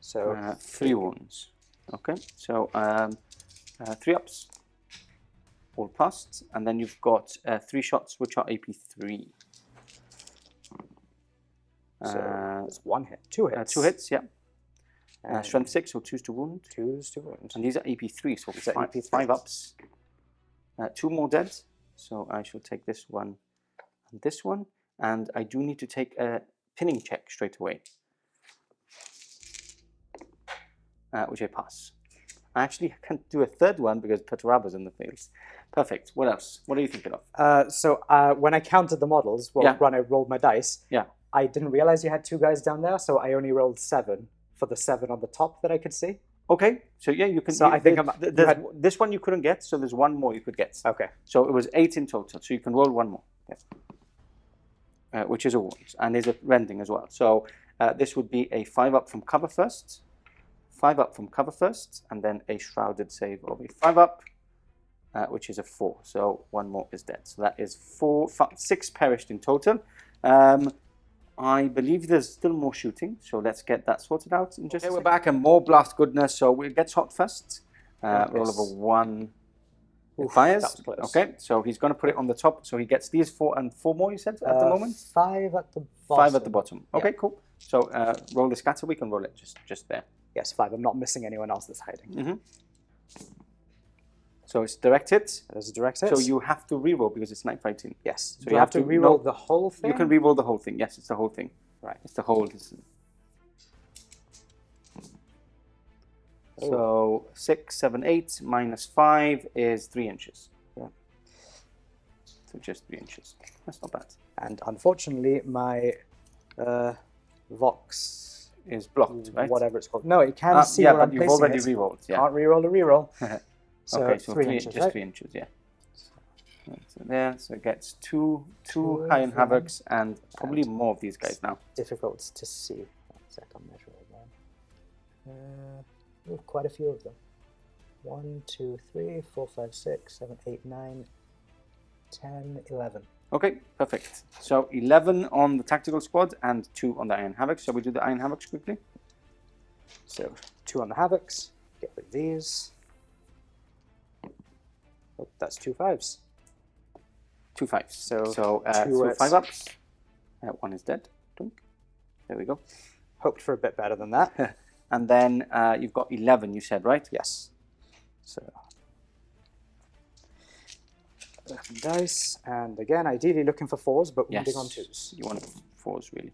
Speaker 2: So
Speaker 1: 3 wounds. Okay, so 3 ups, all passed, and then you've got 3 shots which are AP 3.
Speaker 2: So it's 1 hit, 2 hits.
Speaker 1: 2 hits, yeah.
Speaker 2: And
Speaker 1: Strength 6, so 2s to wound.
Speaker 2: 2s to wound.
Speaker 1: And these are AP 3, so
Speaker 2: These are
Speaker 1: 5,
Speaker 2: AP
Speaker 1: 5 ups. 2 more dead, so I shall take this one and this one. And I do need to take a pinning check straight away, which I pass. I actually can't do a 3rd one because Perturaba's in the fields. Perfect. What else? What are you thinking of?
Speaker 2: So when I counted the models, when I rolled my dice, I didn't realize you had 2 guys down there, so I only rolled 7 for the 7 on the top that I could see.
Speaker 1: Okay, so yeah, you can.
Speaker 2: So I think
Speaker 1: this one you couldn't get, so there's 1 more you could get.
Speaker 2: Okay.
Speaker 1: So it was 8 in total, so you can roll 1 more. Yeah. Which is a wound, and is a rending as well. So this would be a 5 up from cover first, 5 up from cover first, and then a shrouded save of a 5 up, which is a 4. So 1 more is dead. So that is 6 perished in total. I believe there's still more shooting, so let's get that sorted out. In just we're back, and more blast goodness. So we get shot first. Roll over 1. It fires. Okay, so he's going to put it on the top. So he gets these 4 and 4 more. You said at the moment.
Speaker 2: 5 at the bottom.
Speaker 1: 5 at the bottom. Okay, cool. So roll the scatter. We can roll it just there.
Speaker 2: Yes, 5. I'm not missing anyone else that's hiding.
Speaker 1: So it's directed.
Speaker 2: There's a direct hit.
Speaker 1: So you have to reroll because it's night fighting.
Speaker 2: Yes.
Speaker 1: So
Speaker 2: you have to reroll the whole thing?
Speaker 1: You can reroll the whole thing. Yes, it's the whole thing.
Speaker 2: Right.
Speaker 1: It's the whole. So 6, 7, 8 minus 5 is 3 inches.
Speaker 2: Yeah.
Speaker 1: So just 3 inches. That's not bad.
Speaker 2: And unfortunately, my Vox
Speaker 1: is blocked, right?
Speaker 2: Whatever it's called. No, it can see where I'm placing it.
Speaker 1: You've already rerolled. Yeah.
Speaker 2: Can't reroll a reroll. So
Speaker 1: okay, so
Speaker 2: 3 inches,
Speaker 1: just 3 inches, yeah. So there, so it gets two Iron Havocs and probably more of these guys now.
Speaker 2: Difficult to see. 1 sec, I'll measure again. Quite a few of them. 1, 2, 3, 4, 5, 6, 7, 8, 9, 10, 11.
Speaker 1: Okay, perfect. So 11 on the tactical squad and 2 on the Iron Havocs. Shall we do the Iron Havocs quickly?
Speaker 2: So 2 on the Havocs. Get rid of these. Oh, that's 2 5s.
Speaker 1: 2 5s. So
Speaker 2: 2
Speaker 1: 5 ups. 1 is dead. There we go.
Speaker 2: Hoped for a bit better than that.
Speaker 1: And then you've got 11, you said, right?
Speaker 2: Yes. So 11 dice, and again, ideally looking for 4s, but wounding on 2s.
Speaker 1: You want 4s, really.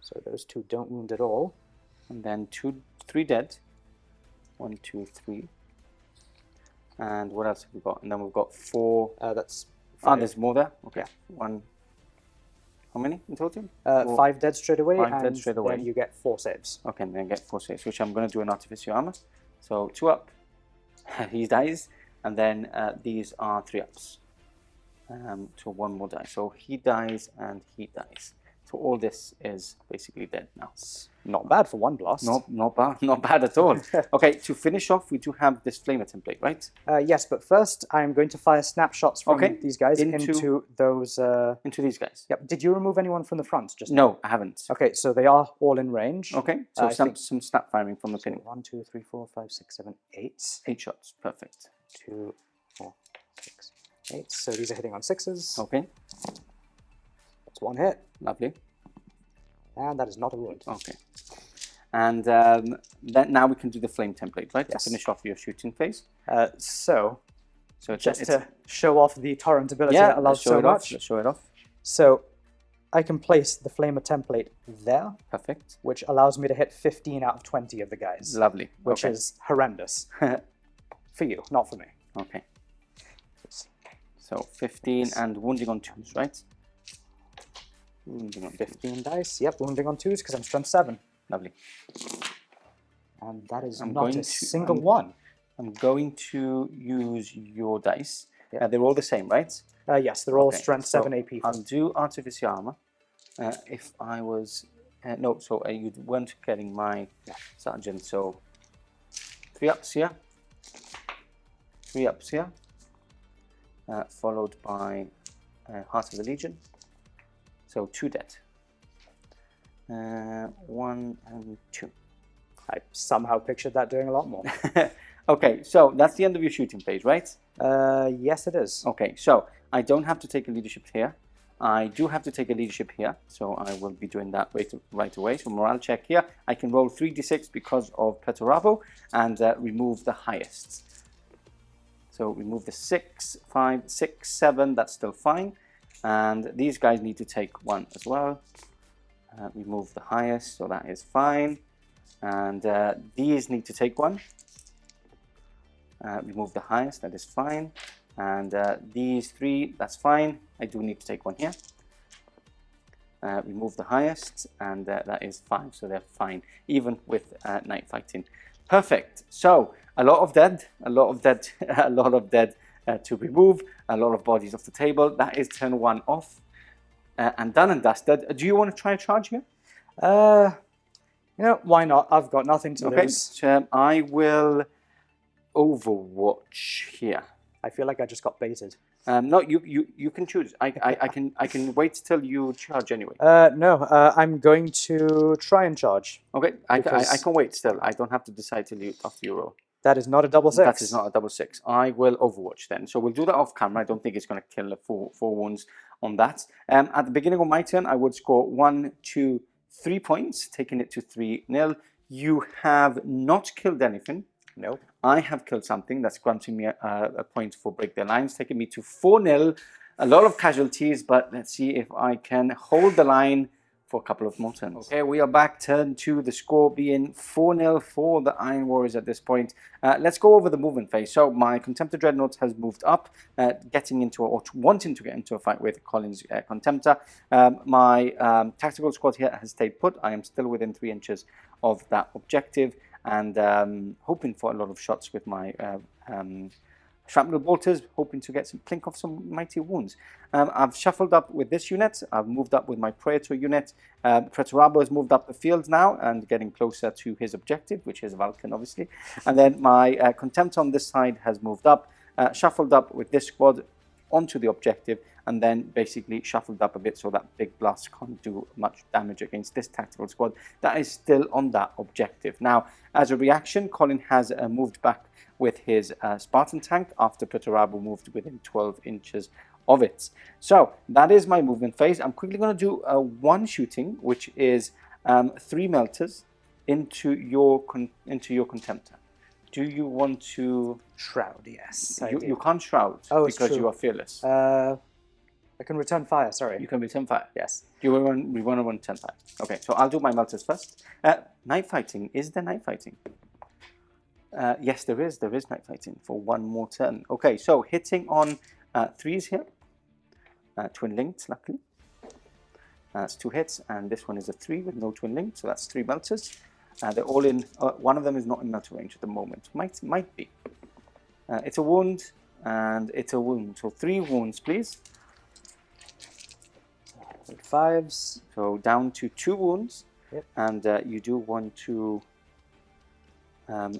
Speaker 2: So those 2 don't wound at all.
Speaker 1: And then 3 dead. 1, 2, 3. And what else have we got? And then we've got 4.
Speaker 2: That's
Speaker 1: Ah,
Speaker 2: 5.
Speaker 1: there's more there. Okay.
Speaker 2: Yeah.
Speaker 1: 1. How many in total?
Speaker 2: 5 dead straight away,
Speaker 1: 5
Speaker 2: and
Speaker 1: dead straight away.
Speaker 2: then you get 4 saves.
Speaker 1: Okay, and then I get 4 saves, which I'm going to do an Artificer Armour. So 2 up, he dies, and then these are 3 ups. So 1 more die. So he dies and he dies. So all this is basically dead now.
Speaker 2: Not bad for one blast.
Speaker 1: Not bad, not bad at all. Okay, to finish off, we do have this Flamer template, right?
Speaker 2: Yes, but first I'm going to fire snapshots from these guys into those.
Speaker 1: Into these guys.
Speaker 2: Yep. Did you remove anyone from the front? Just now?
Speaker 1: No, I haven't.
Speaker 2: Okay, so they are all in range.
Speaker 1: Okay, so some snap firing from the pinning.
Speaker 2: 1, 2, 3, 4, 5, 6, 7, 8.
Speaker 1: 8 shots, perfect.
Speaker 2: 2, 4, 6, 8. So these are hitting on 6s.
Speaker 1: Okay,
Speaker 2: That's 1 hit.
Speaker 1: lovely.
Speaker 2: And that is not a wound.
Speaker 1: Okay. And then now we can do the flame template, right?
Speaker 2: Yes.
Speaker 1: To finish off your shooting phase.
Speaker 2: So
Speaker 1: it's
Speaker 2: just to show off the torrent ability that allows so much.
Speaker 1: Let's show it off.
Speaker 2: So I can place the Flamer template there,
Speaker 1: Perfect.
Speaker 2: which allows me to hit 15 out of 20 of the guys.
Speaker 1: Lovely.
Speaker 2: Which is horrendous. For you, not for me.
Speaker 1: Okay. So 15 and wounding on 2s, right? Wounding on
Speaker 2: 15 dice. Yep, wounding on 2s because I'm strength 7.
Speaker 1: Lovely.
Speaker 2: And that is
Speaker 1: I'm
Speaker 2: not
Speaker 1: going
Speaker 2: a
Speaker 1: to-
Speaker 2: single one.
Speaker 1: I'm going to use your dice. They're all the same, right?
Speaker 2: Yes, they're all
Speaker 1: Okay,
Speaker 2: strength
Speaker 1: so
Speaker 2: 7 AP.
Speaker 1: I'll do Artificer Armour. If I was... no, so you weren't getting my Sergeant, so 3 ups here. 3 ups here. Followed by Heart of the Legion. So 2 dead. 1 and 2.
Speaker 2: I somehow pictured that doing a lot more.
Speaker 1: Okay, so that's the end of your shooting phase, right?
Speaker 2: Yes, it is.
Speaker 1: Okay, so I don't have to take a leadership here. I do have to take a leadership here, so I will be doing that right away. So morale check here. I can roll 3d6 because of Perturabo and remove the highest. So remove the 6, 5, 6, 7, that's still fine. And these guys need to take 1 as well. Remove the highest, so that is fine. And these need to take 1. Remove the highest, that is fine. And these 3, that's fine. I do need to take 1 here. Remove the highest, and that is 5, so they're fine, even with night fighting. Perfect. So a lot of dead, a lot of dead, a lot of dead to remove, a lot of bodies off the table. That is turn 1 off, and done and dusted. Do you want to try a charge here?
Speaker 2: You know, why not? I've got nothing to lose.
Speaker 1: So I will Overwatch here.
Speaker 2: I feel like I just got baited.
Speaker 1: No, you can choose. I can wait till you charge anyway.
Speaker 2: No, I'm going to try and charge.
Speaker 1: Okay, I can wait still. I don't have to decide till after you roll.
Speaker 2: That is not a double 6.
Speaker 1: That is not a double 6. I will Overwatch then. So we'll do that off camera. I don't think it's going to kill the 4 wounds on that. At the beginning of my turn, I would score 1, 2, 3 points, taking it to 3-0. You have not killed anything.
Speaker 2: Nope.
Speaker 1: I have killed something that's granting me a point for Break Their Lines, taking me to 4-0. A lot of casualties, but let's see if I can hold the line for a couple of more turns. Okay, we are back. Turn 2, the score being 4-0 for the Iron Warriors at this point. Let's go over the movement phase. So my Contemptor Dreadnought has moved up, wanting to get into a fight with Colin's Contemptor. My tactical squad here has stayed put. I am still within 3 inches of that objective, and hoping for a lot of shots with my shrapnel bolters, hoping to get clink off some mighty wounds. I've shuffled up with this unit. I've moved up with my Praetor unit. Pretorabo has moved up the field now and getting closer to his objective, which is Vulcan, obviously. And then my Contemptor on this side has moved up, shuffled up with this squad onto the objective, and then basically shuffled up a bit so that big blast can't do much damage against this tactical squad that is still on that objective. Now, as a reaction, Colin has moved back with his Spartan tank after Pretorabo moved within 12 inches of it. So that is my movement phase. I'm quickly going to do one shooting, which is 3 melters into your Contemptor. Do you want to
Speaker 2: Shroud? Yes.
Speaker 1: You can't shroud because you are fearless.
Speaker 2: I can return fire. Sorry.
Speaker 1: You can return fire.
Speaker 2: Yes.
Speaker 1: We want to return fire. Okay, so I'll do my melters first. Night fighting. Is there night fighting? Yes, there is night fighting for one more turn. Okay, so hitting on 3s here. Twin linked, luckily. That's 2 hits, and this one is a 3 with no twin link, so that's 3 melters. They're all in. One of them is not in melter range at the moment. Might be. It's a wound, and it's a wound. So 3 wounds, please.
Speaker 2: 5s. So
Speaker 1: down to 2 wounds.
Speaker 2: Yep.
Speaker 1: And you do want to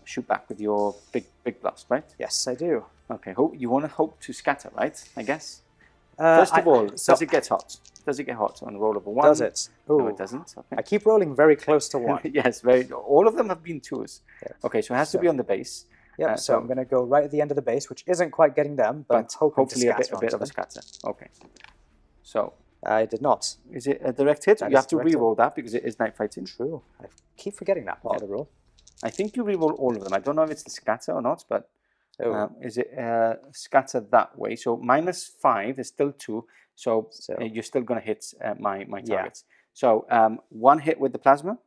Speaker 1: shoot back with your big blast, right?
Speaker 2: Yes, I do.
Speaker 1: Okay. You want to hope to scatter, right? I guess. First of all, does it get hot? Does it get hot on a roll of a 1?
Speaker 2: Does it? Ooh.
Speaker 1: No, it doesn't. Okay.
Speaker 2: I keep rolling very close to 1.
Speaker 1: Yes, all of them have been 2s.
Speaker 2: Yeah.
Speaker 1: Okay, so it has to be on the base.
Speaker 2: Yeah, so I'm going to go right at the end of the base, which isn't quite getting them, but
Speaker 1: hopefully a bit of a scatter. Okay. So
Speaker 2: I did not.
Speaker 1: Is it a direct hit? You have to
Speaker 2: direct
Speaker 1: re-roll that because it is night fighting.
Speaker 2: True. I keep forgetting that part of the rule.
Speaker 1: I think you re-roll all of them. I don't know if it's the scatter or not, but is it scatter that way? So -5 is still 2, so you're still going to hit my targets. So 1 hit with the plasma.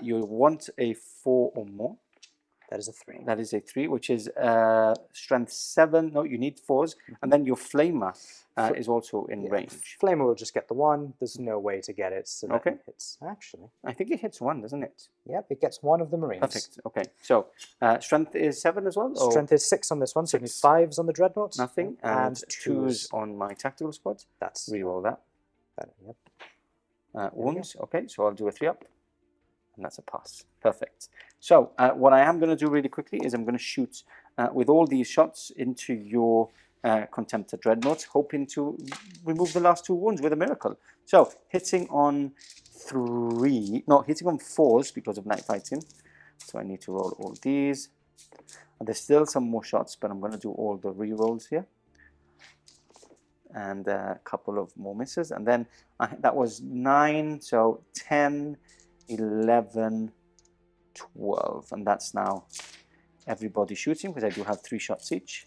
Speaker 1: You want a 4 or more.
Speaker 2: That is a 3.
Speaker 1: That is a 3, which is strength 7. No, you need 4s. And then your flamer is also in range.
Speaker 2: Flamer will just get the 1. There's no way to get it. So
Speaker 1: okay.
Speaker 2: It hits, actually.
Speaker 1: I think it hits 1, doesn't it?
Speaker 2: Yep, it gets 1 of the Marines.
Speaker 1: Perfect. Okay. So strength is 7 as well?
Speaker 2: Strength is 6 on this one. So you need 5s on the Dreadnought.
Speaker 1: Nothing. And 2s on my tactical squad.
Speaker 2: That's
Speaker 1: reroll that.
Speaker 2: Yep.
Speaker 1: Wounds. Okay, so I'll do a 3 up. And that's a pass. Perfect. So what I am going to do really quickly is I'm going to shoot with all these shots into your Contemptor Dreadnought, hoping to remove the last 2 wounds with a miracle. So hitting on 4s because of night fighting. So I need to roll all these. And there's still some more shots, but I'm going to do all the re-rolls here. And a couple of more misses. And then that was 9, so 10, 11, 12, and that's now everybody shooting because I do have 3 shots each.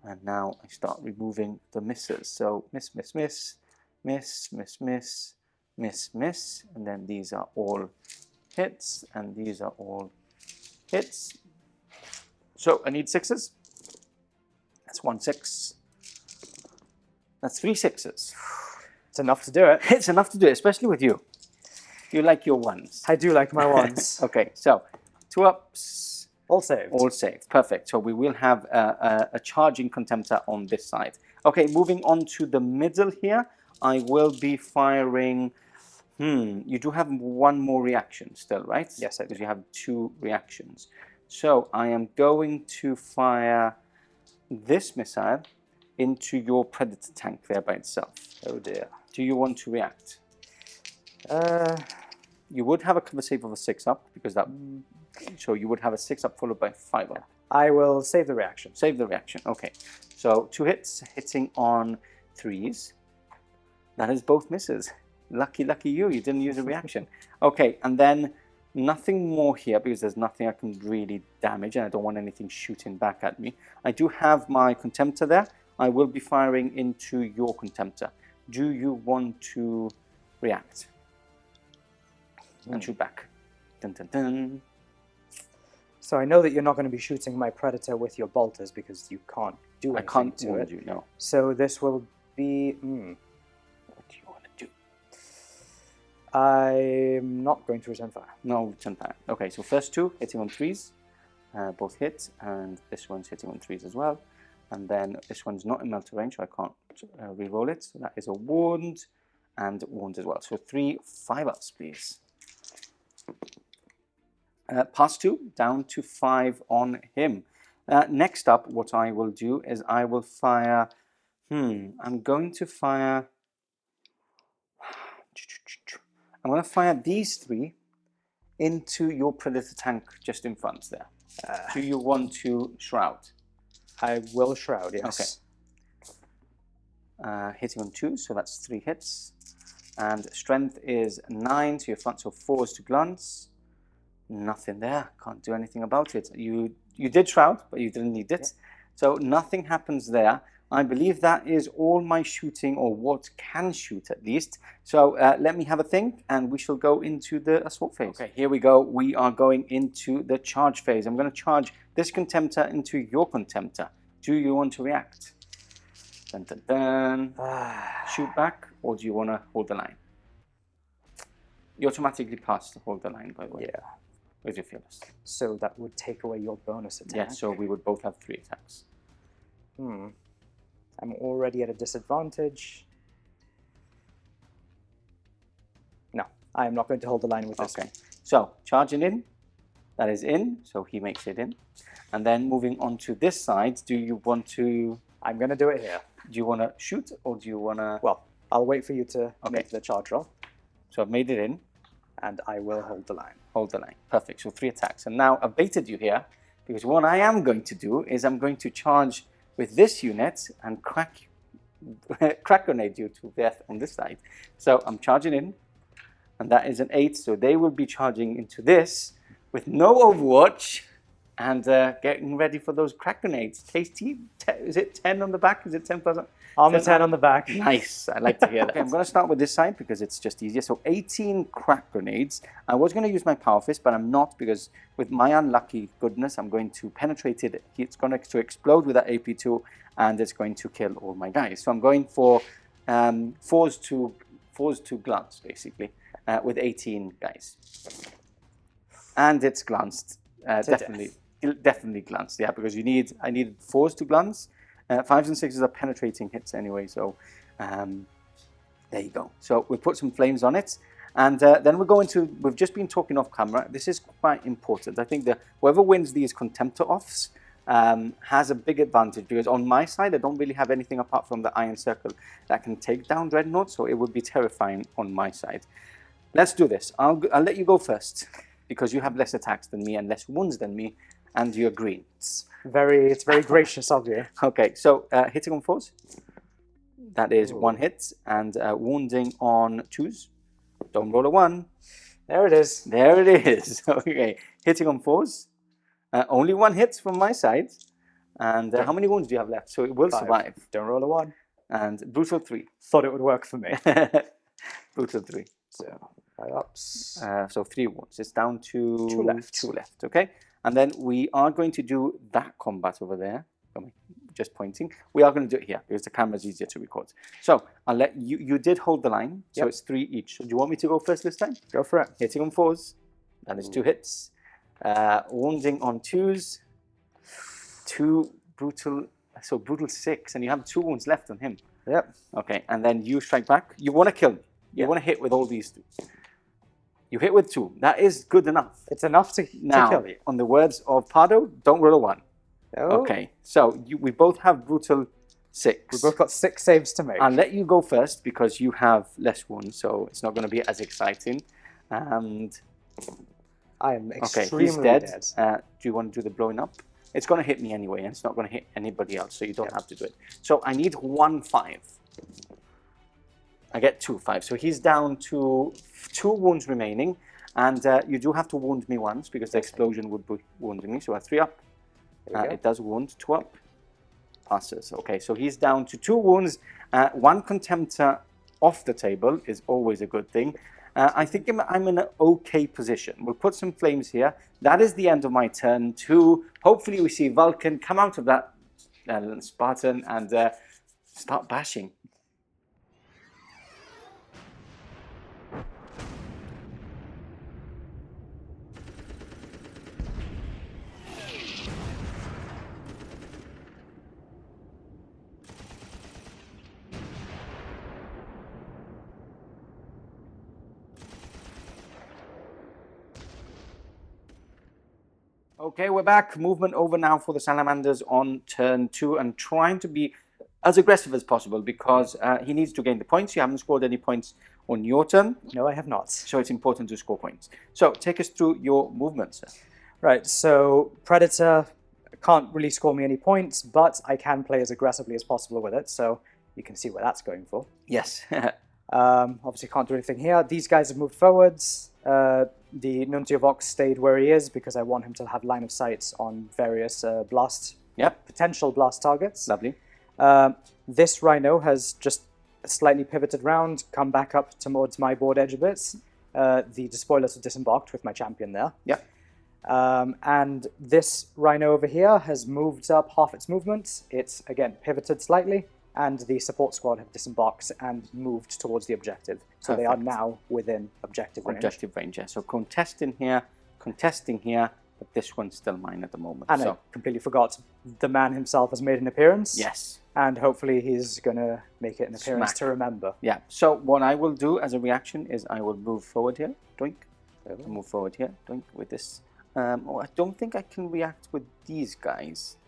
Speaker 1: And now I start removing the misses. So miss, miss, miss, miss, miss, miss, miss, miss, and then these are all hits, and these are all hits. So I need 6s. That's 1 6. That's 3 6s.
Speaker 2: It's enough to do it.
Speaker 1: It's enough to do it, especially with you. You like your 1s.
Speaker 2: I do like my 1s.
Speaker 1: Okay, so 2 ups.
Speaker 2: All saved.
Speaker 1: All saved. Perfect. So we will have a charging Contemptor on this side. Okay, moving on to the middle here. I will be firing... you do have 1 more reaction still, right?
Speaker 2: Yes, I do.
Speaker 1: Because you have 2 reactions. So I am going to fire this missile into your Predator tank there by itself.
Speaker 2: Oh dear.
Speaker 1: Do you want to react? You would have a cover save of a 6 up because that. So you would have a 6 up followed by 5 up.
Speaker 2: I will save the reaction.
Speaker 1: Save the reaction. Okay. So 2 hits hitting on 3s. That is both misses. Lucky you. You didn't use a reaction. Okay, and then nothing more here because there's nothing I can really damage, and I don't want anything shooting back at me. I do have my Contemptor there. I will be firing into your Contemptor. Do you want to react? And shoot back. Dun, dun, dun.
Speaker 2: So I know that you're not going to be shooting my Predator with your bolters because you can't do anything
Speaker 1: I can't
Speaker 2: to
Speaker 1: wound
Speaker 2: it.
Speaker 1: you, no.
Speaker 2: So this will be...
Speaker 1: What do you want to do?
Speaker 2: I'm not going to return fire.
Speaker 1: No, return fire. Okay, so first 2 hitting on 3s. Both hit, and this one's hitting on 3s as well. And then this one's not in melter range, so I can't re-roll it. So that is a wound and wound as well. So 3 5-ups, please. Pass 2, down to 5 on him. Next up, what I will do is I will fire... I'm going to fire... I'm going to fire these 3 into your Predator tank just in front there. Do you want to shroud?
Speaker 2: I will shroud, yes.
Speaker 1: Okay. Hitting on 2, so that's 3 hits. And strength is 9 to your front, so 4s to glance. Nothing there. Can't do anything about it. You did shroud, but you didn't need it. Yeah. So nothing happens there. I believe that is all my shooting, or what can shoot at least. So let me have a think, and we shall go into the assault phase. Okay, here we go. We are going into the charge phase. I'm going to charge this Contemptor into your Contemptor. Do you want to react? Dun, dun, dun. Shoot back, or do you want to hold the line? You automatically pass to hold the line, by the way.
Speaker 2: Yeah.
Speaker 1: With your Fearless.
Speaker 2: So that would take away your bonus attack.
Speaker 1: Yeah, so we would both have 3 attacks.
Speaker 2: I'm already at a disadvantage. No, I am not going to hold the line with this.
Speaker 1: Okay, so charging in, that is in, so he makes it in. And then moving on to this side, do you want to...
Speaker 2: I'm going to do it here.
Speaker 1: Do you want to shoot, or do you want to...
Speaker 2: Well, I'll wait for you to make the charge roll.
Speaker 1: So I've made it in.
Speaker 2: And I will hold the line.
Speaker 1: Hold the line. Perfect, so 3 attacks. And now I've baited you here, because what I am going to do is I'm going to charge with this unit and crack grenade you to death on this side. So I'm charging in, and that is an 8, so they will be charging into this with no Overwatch and getting ready for those crack grenades. Tasty. Is it 10 on the back? Is it 10 plus?
Speaker 2: Armor 10 on the back.
Speaker 1: Nice, I like to hear that. Okay, I'm going to start with this side because it's just easier. So 18 crack grenades. I was going to use my Power Fist, but I'm not, because with my unlucky goodness, I'm going to penetrate it. It's going to explode with that AP2, and it's going to kill all my guys. So I'm going for fours to glance, basically, with 18 guys. And it's glanced, definitely glanced, yeah, because I needed 4s to glance. 5s and 6s are penetrating hits anyway, so there you go. So we'll put some flames on it, and then we're going to, we've just been talking off camera, this is quite important. I think that whoever wins these Contemptor offs has a big advantage, because on my side I don't really have anything apart from the Iron Circle that can take down Dreadnought, so it would be terrifying on my side. Let's do this. I'll let you go first, because you have less attacks than me and less wounds than me, and you're green. It's very gracious of you. Okay, so hitting on 4s. That is 1 hit, and wounding on 2s. Don't roll a 1.
Speaker 2: There it is.
Speaker 1: There it is. Okay, hitting on 4s. Only 1 hit from my side. And how many wounds do you have left? So it will
Speaker 2: 5.
Speaker 1: survive.
Speaker 2: Don't roll a 1.
Speaker 1: And brutal 3.
Speaker 2: Thought it would work for me.
Speaker 1: Brutal 3.
Speaker 2: So 5 ups.
Speaker 1: So 3 wounds. It's down to
Speaker 2: 2 left.
Speaker 1: 2 left. Okay. And then we are going to do that combat over there. Just pointing. We are going to do it here because the camera is easier to record. So I'll let you. You did hold the line, so it's 3 each. So do you want me to go first this time?
Speaker 2: Go for it.
Speaker 1: Hitting on 4s. That is 2 hits. Wounding on 2s. 2 brutal. So brutal 6, and you have 2 wounds left on him.
Speaker 2: Yep.
Speaker 1: Okay, and then you strike back. You want to kill me. You want to hit with all these 2. You hit with 2. That is good enough.
Speaker 2: It's enough to kill you.
Speaker 1: On the words of Pardo, don't roll a 1.
Speaker 2: Oh.
Speaker 1: Okay, so we both have brutal 6.
Speaker 2: We both got 6 saves to make.
Speaker 1: I'll let you go first because you have less wounds, so it's not going to be as exciting. And
Speaker 2: I am extremely
Speaker 1: he's dead. Do you want to do the blowing up? It's going to hit me anyway, and it's not going to hit anybody else, so you don't have to do it. So I need 1 5. I get 2 5. So he's down to 2 wounds remaining, and you do have to wound me once because the explosion would be wounding me. So a 3 up. It does wound. 2 up. Passes. Okay, so he's down to 2 wounds. 1 Contemptor off the table is always a good thing. I think I'm in an okay position. We'll put some flames here. That is the end of my turn 2. Hopefully we see Vulcan come out of that Spartan and start bashing. Okay, we're back. Movement over now for the Salamanders on turn 2 and trying to be as aggressive as possible because he needs to gain the points. You haven't scored any points on your turn.
Speaker 2: No, I have not.
Speaker 1: So it's important to score points. So take us through your movements.
Speaker 2: Right, so Predator can't really score me any points, but I can play as aggressively as possible with it, so you can see where that's going for.
Speaker 1: Yes.
Speaker 2: Obviously can't do anything here. These guys have moved forwards. The Nuncio Vox stayed where he is because I want him to have line of sight on various potential blast targets.
Speaker 1: Lovely.
Speaker 2: This Rhino has just slightly pivoted round, come back up towards my board edge a bit. The despoilers have disembarked with my champion there.
Speaker 1: Yeah.
Speaker 2: And this Rhino over here has moved up half its movement. It's, again, pivoted slightly, and the support squad have disembarked and moved towards the objective. So they are now within objective range.
Speaker 1: Objective range, yeah. So contesting here, but this one's still mine at the moment.
Speaker 2: And I completely forgot, the man himself has made an appearance.
Speaker 1: Yes.
Speaker 2: And hopefully he's going to make it an appearance to remember.
Speaker 1: Yeah, so what I will do as a reaction is I will move forward here, doink. I'll move forward here, doink, with this. I don't think I can react with these guys.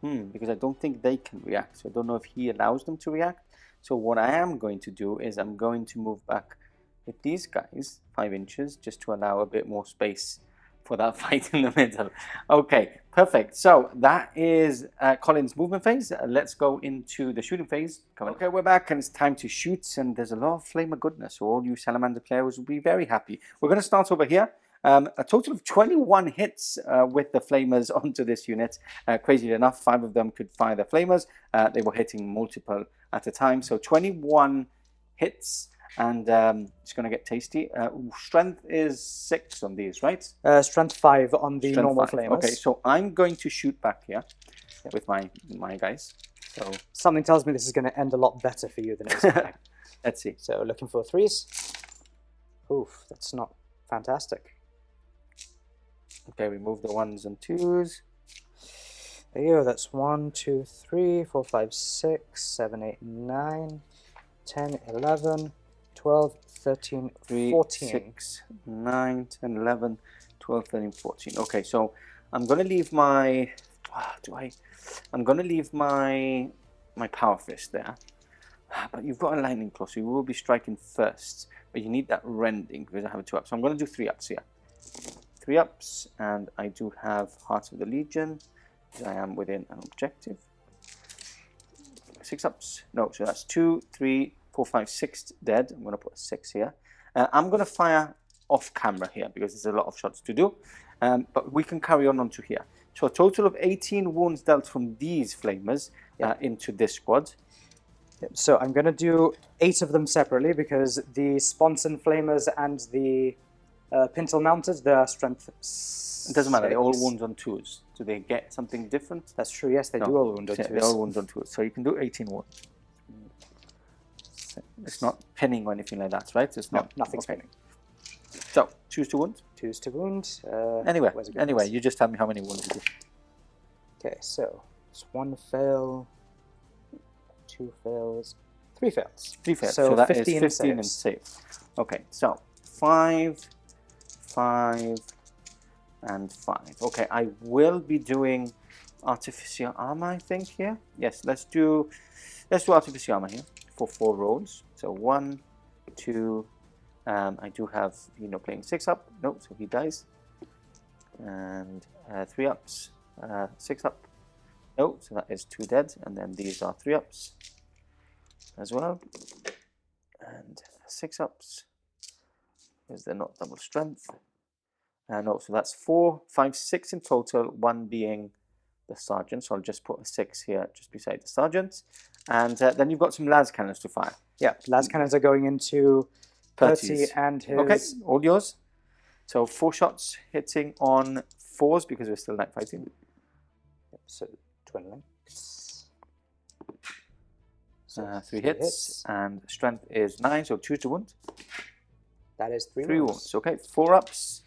Speaker 1: Because I don't think they can react. So I don't know if he allows them to react. So what I am going to do is I'm going to move back with these guys 5 inches just to allow a bit more space for that fight in the middle. Okay, perfect. So that is Colin's movement phase. Let's go into the shooting phase. Okay, we're back and it's time to shoot, and there's a lot of flame of goodness. So all you Salamander players will be very happy. We're going to start over here. A total of 21 hits with the flamers onto this unit. Crazy enough, 5 of them could fire their flamers. They were hitting multiple at a time. So 21 hits, and it's going to get tasty. Strength is 6 on these, right?
Speaker 2: Strength 5 on the normal flamers.
Speaker 1: Okay, so I'm going to shoot back here with my guys. So
Speaker 2: something tells me this is going to end a lot better for you than it is.
Speaker 1: Let's see.
Speaker 2: So looking for 3s. Oof, that's not fantastic.
Speaker 1: Okay, remove the 1s and 2s.
Speaker 2: There you go, that's 1, 2, 3, 4, 5, 6, 7, 8, 9, 10, 11, 12, 13, 14.
Speaker 1: 6, 9, 10, 11, 12, 13, 14. Okay, so I'm going to leave my... I'm going to leave my Power Fist there. But you've got a lightning claw, so you will be striking first. But you need that rending because I have a 2-up. So I'm going to do 3 ups here. 3 ups, and I do have Heart of the Legion. I am within an objective. 6 ups. No, so that's 2, 3, 4, 5, 6 dead. I'm going to put a 6 here. I'm going to fire off camera here because there's a lot of shots to do. But we can carry on onto here. So a total of 18 wounds dealt from these flamers into this squad.
Speaker 2: So I'm going to do 8 of them separately because the Sponson flamers and the Pintle mounted, their strength.
Speaker 1: It doesn't matter. They're all wounds on 2s. Do they get something different?
Speaker 2: That's true. Yes, they do all wound on 2s.
Speaker 1: They're all wounds on 2s. So you can do 18 wounds. It's not pinning or anything like that, right? It's not.
Speaker 2: Nothing's pinning.
Speaker 1: So choose 2 wounds.
Speaker 2: Choose 2 wounds.
Speaker 1: Anyway, you just tell me how many wounds you do.
Speaker 2: Okay, so it's 1 fail, 2 fails, 3 fails.
Speaker 1: 3 fails.
Speaker 2: So
Speaker 1: that
Speaker 2: 15
Speaker 1: is 15 and save. Okay, so 5, 5, and 5. Okay, I will be doing Artificer Armour, I think, here. Yes, let's do Artificer Armour here for 4 rolls. So 1, 2, I do have, playing 6 up. No, so he dies. And 3 ups, 6 up. No, so that is 2 dead. And then these are 3 ups as well. And 6 ups. Because they're not double strength. And also that's 4, 5, 6 in total, 1 being the sergeant. So I'll just put a 6 here just beside the sergeant. And then you've got some las cannons to fire.
Speaker 2: Yeah, las cannons are going into Perty and his...
Speaker 1: Okay, all yours. So 4 shots hitting on 4s because we're still night fighting.
Speaker 2: Yep, so twin links.
Speaker 1: So 3 hits, and strength is 9, so 2 to wound.
Speaker 2: That is 3
Speaker 1: wounds. Okay, 4 ups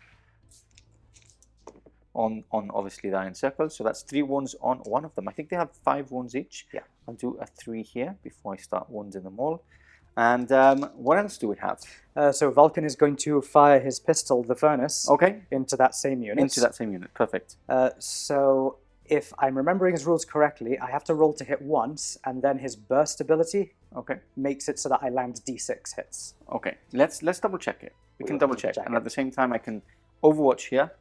Speaker 1: on obviously the iron circle. So that's 3 wounds on one of them. I think they have 5 wounds each.
Speaker 2: Yeah.
Speaker 1: I'll do a 3 here before I start wounding them all. And what else do we have?
Speaker 2: So Vulcan is going to fire his pistol, the Furnace, into that same unit.
Speaker 1: Perfect.
Speaker 2: So if I'm remembering his rules correctly, I have to roll to hit once, and then his burst ability makes it so that I land d6 hits.
Speaker 1: Okay, let's double check it. We can double check, and at the same time I can overwatch here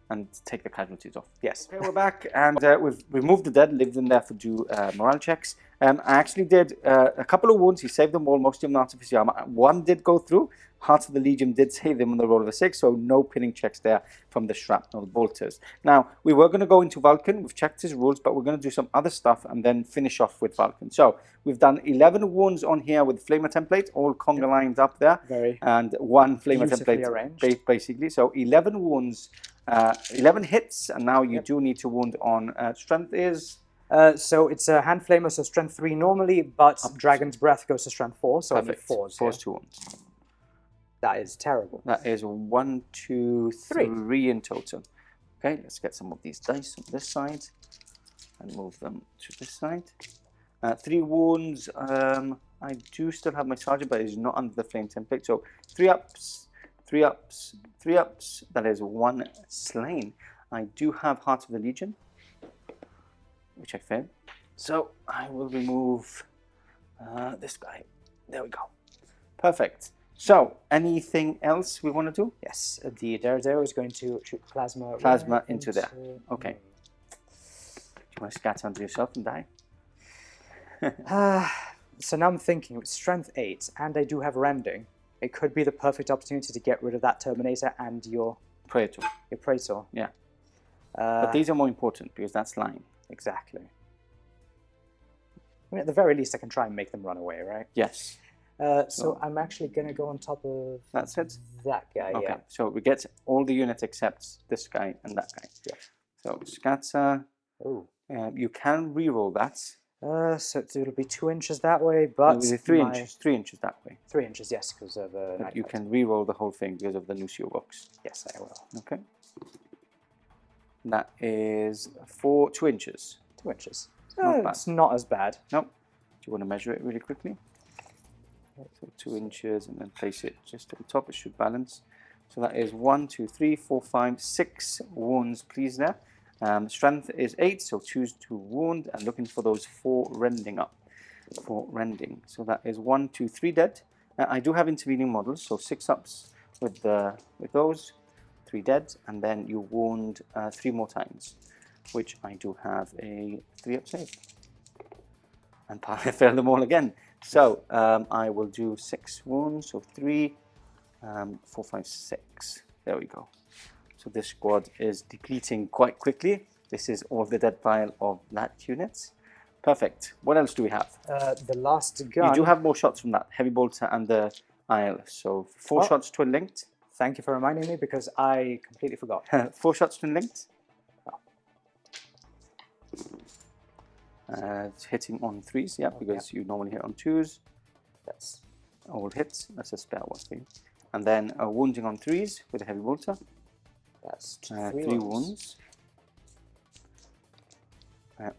Speaker 1: and take the casualties off.
Speaker 2: Yes.
Speaker 1: Okay, we're back, and we've removed the dead, lived in there for do morale checks. I actually did a couple of wounds. He saved them all, most of them Artificer armor. One did go through. Heart of the Legion did save them on the roll of a 6, so no pinning checks there from the shrapnel bolters. Now, we were going to go into Vulcan. We've checked his rules, but we're going to do some other stuff and then finish off with Vulcan. So, we've done 11 wounds on here with Flamer template, all conga lines up there, and one Flamer template,
Speaker 2: arranged.
Speaker 1: basically. So, 11 wounds, 11 hits, and now you do need to wound on strength is...
Speaker 2: So it's a hand flamer, so strength 3 normally, but Dragon's Breath goes to strength 4, so
Speaker 1: Perfect.
Speaker 2: I need 4s.
Speaker 1: 4's 2 wounds.
Speaker 2: That is terrible.
Speaker 1: That is 1, 2, 3 in total. Okay, let's get some of these dice on this side and move them to this side. 3 wounds. I do still have my sergeant, but it's not under the flame template. So 3 ups, 3 ups, 3 ups. That is 1 slain. I do have Heart of the Legion, which I failed. So I will remove this guy. There we go. Perfect. So, anything else we want to do?
Speaker 2: Yes, the Daredevil is going to shoot plasma
Speaker 1: Into there. Okay. Do you want to scatter onto yourself and die?
Speaker 2: So now I'm thinking, with strength 8, and I do have rending, it could be the perfect opportunity to get rid of that Terminator and your
Speaker 1: Praetor.
Speaker 2: Praetor.
Speaker 1: Yeah. But these are more important because that's line.
Speaker 2: Exactly. I mean, at the very least, I can try and make them run away, right?
Speaker 1: Yes.
Speaker 2: So I'm actually going to go on top of
Speaker 1: That's it?
Speaker 2: that guy,
Speaker 1: Okay,
Speaker 2: yeah.
Speaker 1: so we get all the units except this guy and that guy.
Speaker 2: Yeah.
Speaker 1: So scatter.
Speaker 2: Oh.
Speaker 1: You can reroll that.
Speaker 2: So it'll be 2 inches that way, but...
Speaker 1: No, 3 inches. 3 inches that way.
Speaker 2: 3 inches, yes, because of...
Speaker 1: But you can reroll the whole thing because of the Nucio box.
Speaker 2: Yes, I will.
Speaker 1: Okay. That is 2 inches.
Speaker 2: 2 inches.
Speaker 1: Not bad.
Speaker 2: It's not as bad.
Speaker 1: Nope. Do you want to measure it really quickly? So 2 inches and then place it just on top. It should balance. So that is 1, 2, 3, 4, 5, 6 wounds, please, there. Strength is 8, so choose to wound and looking for those 4 rending up. 4 rending. So that is 1, 2, 3 dead. I do have intervening models, so 6 ups with those, 3 dead, and then you wound 3 more times, which I do have a 3-up save. And I failed them all again. So I will do 6 wounds, so 3, 4, 5, 6. There we go. So this squad is depleting quite quickly. This is all the dead pile of that unit. Perfect. What else do we have?
Speaker 2: The last gun...
Speaker 1: You do have more shots from that. Heavy bolter and the IL. So 4 shots twin linked.
Speaker 2: Thank you for reminding me because I completely forgot.
Speaker 1: 4 shots twin linked. Hitting on 3s, yeah, because you normally hit on 2s. That's all hits. That's a spare one for you. And then wounding on 3s with a heavy bolter.
Speaker 2: That's
Speaker 1: 3 wounds.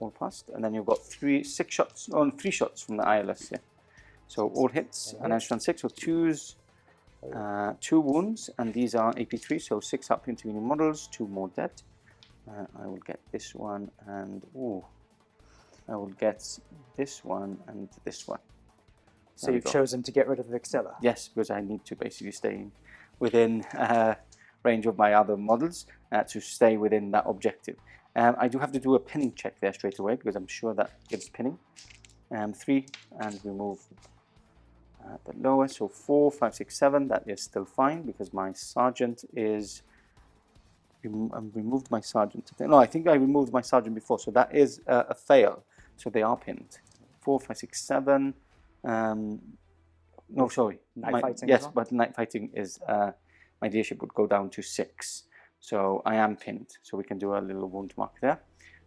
Speaker 1: All passed. And then you've got 3 shots from the ILS, yeah. So all hits, and then strand 6, so 2s, 2 wounds, and these are AP3, so 6 up intervening models, 2 more dead. I will get this one, and I will get this one and this one.
Speaker 2: So you've chosen to get rid of the Vixilla?
Speaker 1: Yes, because I need to basically stay within range of my other models to stay within that objective. I do have to do a pinning check there straight away because I'm sure that gives pinning. 3, and remove the lower, so 4, 5, 6, 7, that is still fine because my sergeant is... removed my sergeant. No, I think I removed my sergeant before, so that is a fail. So they are pinned. 4, 5, 6, 7. No, sorry.
Speaker 2: Night fighting.
Speaker 1: Yes, but night fighting is my deership would go down to 6. So I am pinned. So we can do a little wound mark there.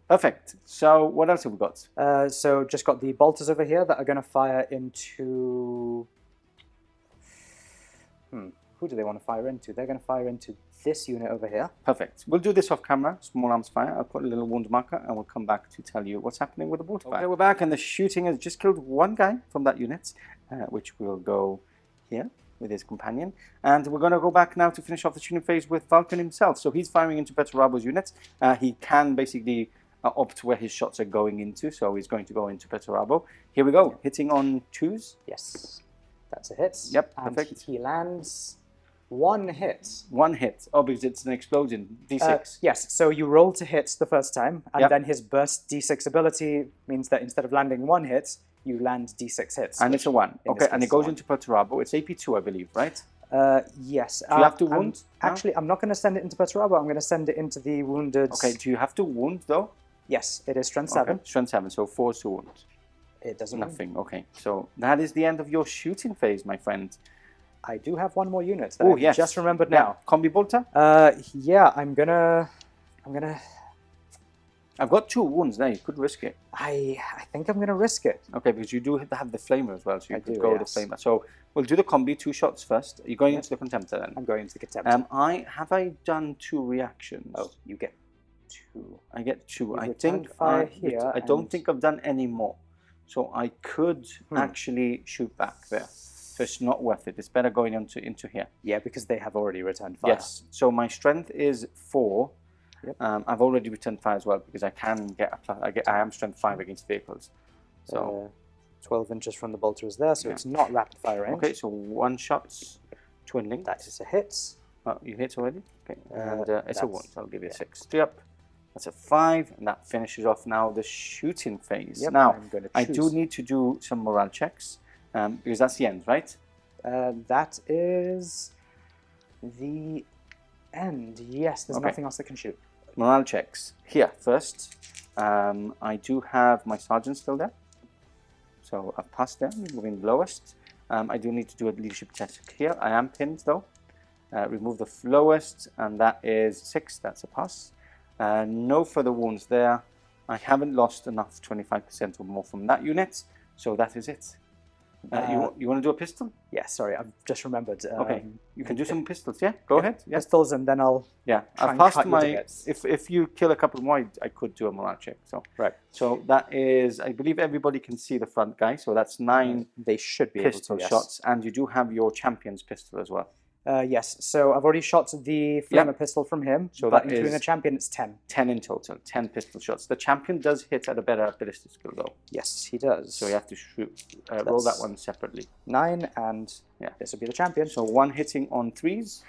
Speaker 1: Perfect. So what else have we got?
Speaker 2: So just got the bolters over here that are going to fire into... Who do they want to fire into? They're going to fire into this unit over here.
Speaker 1: Perfect. We'll do this off camera, small arms fire. I'll put a little wound marker and we'll come back to tell you what's happening with the bolter fire. Okay, we're back and the shooting has just killed 1 guy from that unit, which will go here with his companion. And we're going to go back now to finish off the shooting phase with Vulcan himself. So he's firing into Petarabo's unit. He can basically opt where his shots are going into, so he's going to go into Petarabo. Here we go, hitting on 2s.
Speaker 2: Yes, that's a hit.
Speaker 1: Yep,
Speaker 2: and
Speaker 1: perfect.
Speaker 2: he lands 1 hit.
Speaker 1: 1 hit. Oh, because it's an explosion. D6.
Speaker 2: Yes, so you roll to hit the first time, and
Speaker 1: Yep.
Speaker 2: then his burst D6 ability means that instead of landing 1 hit, you land D6 hits.
Speaker 1: And it's a 1.
Speaker 2: in this
Speaker 1: Okay, and
Speaker 2: case
Speaker 1: it goes
Speaker 2: is a
Speaker 1: into Perturabo. It's AP2, I believe, right?
Speaker 2: Yes.
Speaker 1: Do you have to wound? No?
Speaker 2: Actually, I'm not going to send it into Perturabo. I'm going to send it into the wounded.
Speaker 1: Okay, do you have to wound, though?
Speaker 2: Yes, it is strength 7.
Speaker 1: Okay, strength 7, so 4 to wound.
Speaker 2: It doesn't.
Speaker 1: Nothing. Okay, so that is the end of your shooting phase, my friend.
Speaker 2: I do have 1 more unit. That
Speaker 1: Oh,
Speaker 2: I
Speaker 1: yes.
Speaker 2: just remembered
Speaker 1: Yeah,
Speaker 2: now.
Speaker 1: Combi Bolter?
Speaker 2: Yeah, I'm gonna.
Speaker 1: I've got 2 wounds there. You could risk it.
Speaker 2: I think I'm gonna risk it.
Speaker 1: Okay, because you do have the flamer as well, so you
Speaker 2: I
Speaker 1: could
Speaker 2: do,
Speaker 1: go
Speaker 2: yes.
Speaker 1: with the flamer. So we'll do the combi, 2 shots first. You're going into the Contemptor then.
Speaker 2: I'm going into the Contemptor.
Speaker 1: I done 2 reactions?
Speaker 2: Oh, you get 2.
Speaker 1: I get 2.
Speaker 2: You've
Speaker 1: I
Speaker 2: returned
Speaker 1: think
Speaker 2: fire here,
Speaker 1: I don't
Speaker 2: and-
Speaker 1: think I've done any more. So I could actually shoot back there. So it's not worth it. It's better going into here.
Speaker 2: Yeah, because they have already returned fire.
Speaker 1: Yes. So my strength is 4.
Speaker 2: Yep.
Speaker 1: I've already returned fire as well because I can get a plus. I am strength 5 against vehicles. So
Speaker 2: 12 inches from the bolter is there, so it's not rapid fire range.
Speaker 1: okay. So 1 shot's twinning.
Speaker 2: That is a hit.
Speaker 1: Oh, you hit already. Okay. And it's a
Speaker 2: that's-
Speaker 1: 1. So I'll give you a 6. 3 up. That's a 5, and that finishes off now the shooting phase.
Speaker 2: Yep,
Speaker 1: Now
Speaker 2: I'm gonna
Speaker 1: I do
Speaker 2: choose.
Speaker 1: need to do some morale checks because that's the end, right?
Speaker 2: That is the end. Yes, there's
Speaker 1: Okay.
Speaker 2: nothing else that can shoot.
Speaker 1: Morale checks. Here, first, I do have my sergeant still there. So I've passed them, moving lowest. I do need to do a leadership test here. I am pinned though. Remove the lowest, and that is 6. That's a pass. No further wounds there. I haven't lost enough 25% or more from that unit, so that is it. You want to do a pistol?
Speaker 2: Yeah, sorry, I've just remembered.
Speaker 1: Okay, you can do some pistols. Yeah, go ahead. Yeah.
Speaker 2: Pistols, and then I'll.
Speaker 1: Yeah,
Speaker 2: Try
Speaker 1: I've
Speaker 2: and
Speaker 1: passed
Speaker 2: cut you to
Speaker 1: my.
Speaker 2: bits.
Speaker 1: If you kill a couple more, I could do a morale check. So
Speaker 2: Right.
Speaker 1: So that is, I believe everybody can see the front guy. So that's 9
Speaker 2: They should be
Speaker 1: pistol
Speaker 2: able to. Yes.
Speaker 1: shots, and you do have your champion's pistol as well.
Speaker 2: Yes, so I've already shot the flamer pistol from him.
Speaker 1: So
Speaker 2: but
Speaker 1: that
Speaker 2: including
Speaker 1: is-
Speaker 2: the champion, it's 10.
Speaker 1: 10 in total, 10 pistol shots. The champion does hit at a better ballistic skill though,
Speaker 2: Yes, he does.
Speaker 1: so you have to roll that
Speaker 2: That's-
Speaker 1: one separately.
Speaker 2: 9, and
Speaker 1: Yeah.
Speaker 2: this would be the champion.
Speaker 1: So 1 hitting on 3s,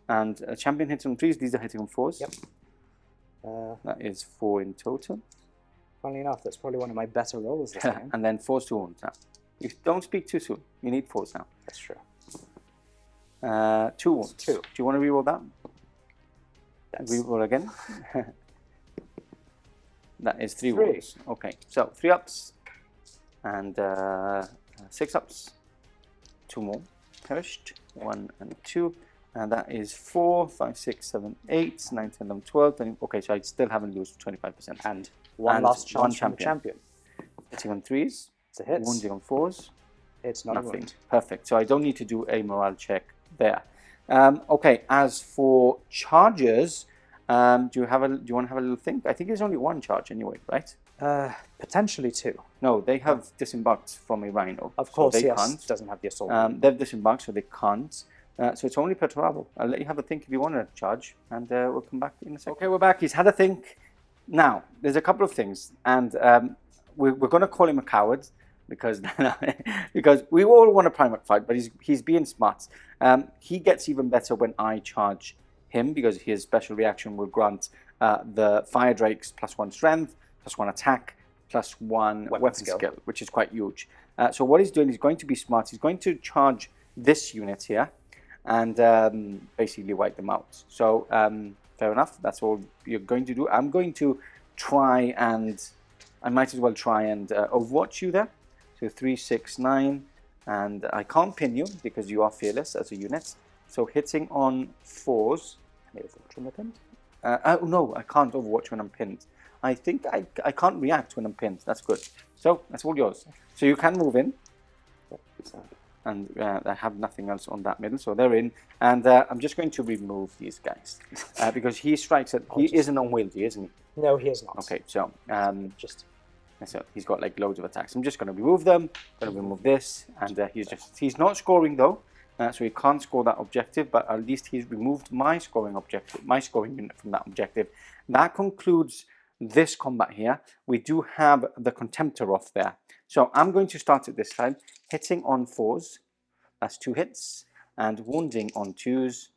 Speaker 1: and a champion hits on 3s. These are hitting on 4s.
Speaker 2: Yep.
Speaker 1: That is 4 in total,
Speaker 2: Funnily enough, that's probably one of my better rolls this time.
Speaker 1: and then 4s to wounds. Now, you don't speak too soon. You need 4s now.
Speaker 2: That's true.
Speaker 1: 2 wounds.
Speaker 2: 2.
Speaker 1: Do you want to reroll that?
Speaker 2: That's
Speaker 1: Reroll again. That is 3
Speaker 2: 3.
Speaker 1: wounds. Okay, so 3 ups and 6 ups. 2 more perished. 1 and 2. And that is 4, 5, 6, 7, 8, 9, 10, 11, 12. 13. Okay, so I still haven't lost 25%.
Speaker 2: and one
Speaker 1: And
Speaker 2: last
Speaker 1: one
Speaker 2: chance from the champion.
Speaker 1: Hitting on 3s,
Speaker 2: It's a hit.
Speaker 1: wounding on 4s.
Speaker 2: It's not a
Speaker 1: Nothing.
Speaker 2: wound.
Speaker 1: Perfect. So I don't need to do a morale check there. Okay. As for charges, do you want to have a little think? I think there's only 1 charge anyway, right?
Speaker 2: Potentially 2.
Speaker 1: No, they have disembarked from a rhino.
Speaker 2: Of course,
Speaker 1: so they
Speaker 2: yes.
Speaker 1: can't.
Speaker 2: Doesn't have the assault.
Speaker 1: They've disembarked, so they can't. So it's only Perturabo. I'll let you have a think if you want to charge, and we'll come back in a second. Okay, we're back. He's had a think. Now, there's a couple of things, and we're going to call him a coward because because we all want a Primarch fight, but he's being smart. He gets even better when I charge him because his special reaction will grant the Firedrakes +1 strength, +1 attack, +1 weapon skill, which is quite huge. So what he's doing, he's going to be smart. He's going to charge this unit here and basically wipe them out. So fair enough. That's all you're going to do. I'm going to try and I might as well try and overwatch you there. So 3, 6, 9, and I can't pin you because you are fearless as a unit. So hitting on 4s. Oh no, I can't overwatch when I'm pinned. I think I can't react when I'm pinned. That's good. So that's all yours. So you can move in. And I have nothing else on that middle, so they're in. And I'm just going to remove these guys because he strikes at. He isn't unwieldy, isn't he?
Speaker 2: No, he is not.
Speaker 1: Okay, so
Speaker 2: Just
Speaker 1: so he's got like loads of attacks. I'm just going to remove them. Going to remove this, and he's not scoring though, so he can't score that objective. But at least he's removed my scoring objective, my scoring unit from that objective. That concludes this combat here. We do have the Contemptor off there. So I'm going to start it this time, hitting on 4s. That's 2 hits. and wounding on 2s.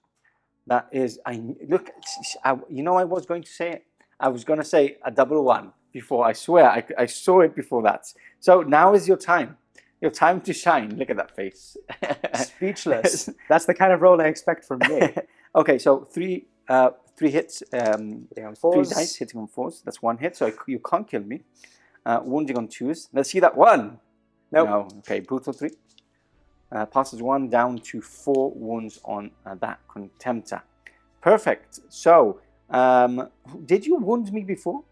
Speaker 1: That is, you know, I was going to say it. I was going to say a double 1 before. I swear, I saw it before that. So now is your time. Your time to shine. Look at that face.
Speaker 2: Speechless. That's the kind of roll I expect from me.
Speaker 1: Okay, so three hits.
Speaker 2: Hitting on 4s.
Speaker 1: 3 dice hitting on 4s. That's 1 hit, so you can't kill me. Wounding on 2s. Let's see that 1.
Speaker 2: Nope.
Speaker 1: No. Okay, brutal 3. Passes 1 down to 4 wounds on that Contemptor. Perfect. So, did you wound me before?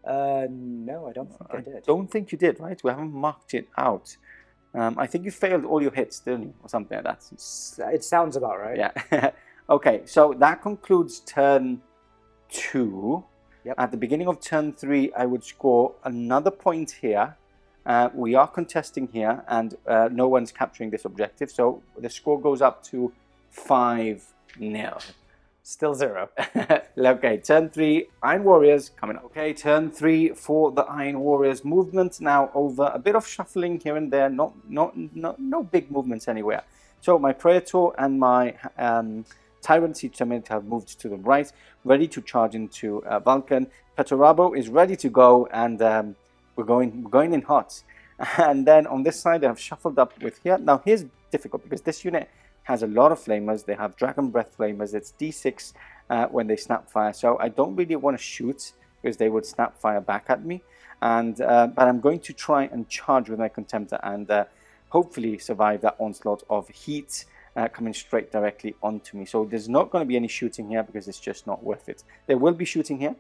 Speaker 2: No, I don't think I did.
Speaker 1: Don't think you did, right? We haven't marked it out. I think you failed all your hits, didn't you? Or something like that.
Speaker 2: It sounds about right.
Speaker 1: Yeah. Okay, so that concludes turn 2.
Speaker 2: Yep.
Speaker 1: At the beginning of turn 3, I would score another point here. We are contesting here, and no one's capturing this objective, so the score goes up to 5-0.
Speaker 2: Still 0.
Speaker 1: Okay, turn 3, Iron Warriors coming up. Okay, turn 3 for the Iron Warriors. Movement now over, a bit of shuffling here and there, no big movements anywhere. So my Praetor and my Tyrant Siege Terminator have moved to the right, ready to charge into Vulcan. Perturabo is ready to go, and we're going in hot. And then on this side, I have shuffled up with here. Now here's difficult because this unit has a lot of flamers. They have Dragon Breath flamers. It's D6 when they snap fire. So I don't really want to shoot because they would snap fire back at me. And but I'm going to try and charge with my Contemptor and hopefully survive that onslaught of heat coming straight directly onto me. So there's not going to be any shooting here because it's just not worth it. There will be shooting here.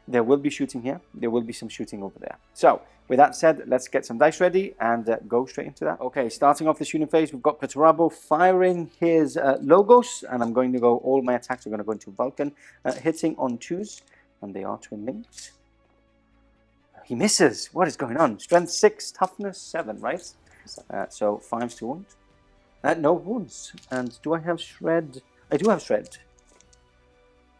Speaker 1: There will be shooting here. There will be some shooting over there. So with that said, let's get some dice ready and go straight into that. Okay, starting off the shooting phase, we've got Perturabo firing his Logos, and I'm going to go, all my attacks are going to go into Vulcan, hitting on 2s, and they are twin linked. He misses. What is going on? Strength 6, toughness 7, right? So 5s to wound. No wounds. And do I have Shred? I do have Shred.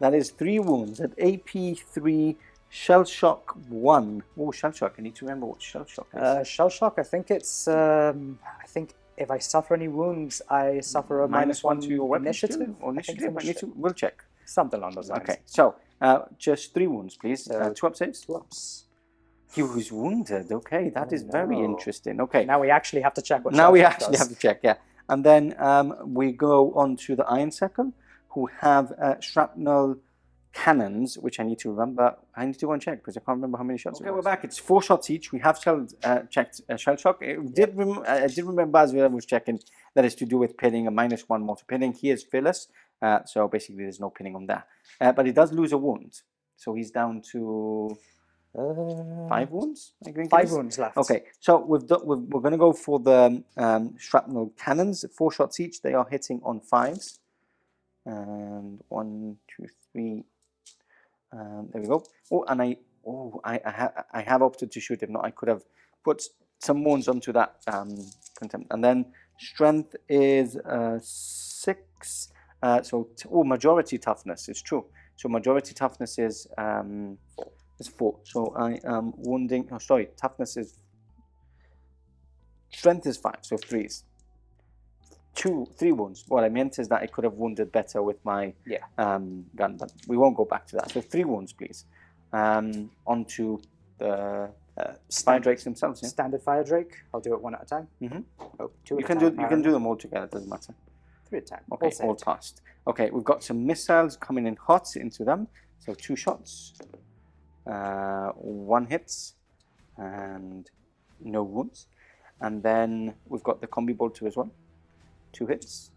Speaker 1: That is 3 wounds at AP 3, Shell Shock 1. Oh, Shell Shock. I need to remember what Shell Shock is.
Speaker 2: Shell Shock, I think it's... I think if I suffer any wounds, I suffer a -1
Speaker 1: to your
Speaker 2: initiative.
Speaker 1: Or initiative? We'll check.
Speaker 2: Something along those lines.
Speaker 1: Okay, so just 3 wounds, please. 2 up saves?
Speaker 2: 2 ups.
Speaker 1: He was wounded. Okay, that is very interesting. Okay.
Speaker 2: Now we actually have to check what
Speaker 1: Now
Speaker 2: Shell
Speaker 1: we
Speaker 2: Shock
Speaker 1: actually
Speaker 2: does.
Speaker 1: have to check, yeah. And then we go on to the Iron Circle, who have shrapnel cannons, which I need to remember. I need to go and check because I can't remember how many shots. Okay, we're back. It's 4 shots each. We have checked Shell Shock. I did remember as I was checking that is to do with pinning, a -1 more to pinning. He is fearless, so basically there's no pinning on that. But he does lose a wound, so he's down to 5 wounds. I think
Speaker 2: 5 wounds left.
Speaker 1: Okay, so we're going to go for the shrapnel cannons. 4 shots each. They are hitting on 5s. And 1, 2, 3. There we go. Oh, and I have opted to shoot. If not, I could have put some wounds onto that Contempt. And then strength is 6. So majority toughness is true. So majority toughness is 4. So I am wounding. Oh, sorry, toughness is. Strength is 5. So 3s. 3 wounds. What I meant is that I could have wounded better with my gun, but we won't go back to that. So 3 wounds, please. Onto the Firedrakes themselves. Yeah?
Speaker 2: Standard Firedrake. I'll do it 1 at a time. Oh, 2 at a time.
Speaker 1: You can do them all together. It doesn't matter.
Speaker 2: 3 at a time.
Speaker 1: Okay, all passed. Okay, we've got some missiles coming in hot into them. So 2 shots, 1 hits, and no wounds. And then we've got the combi bolter as well. 2 hits,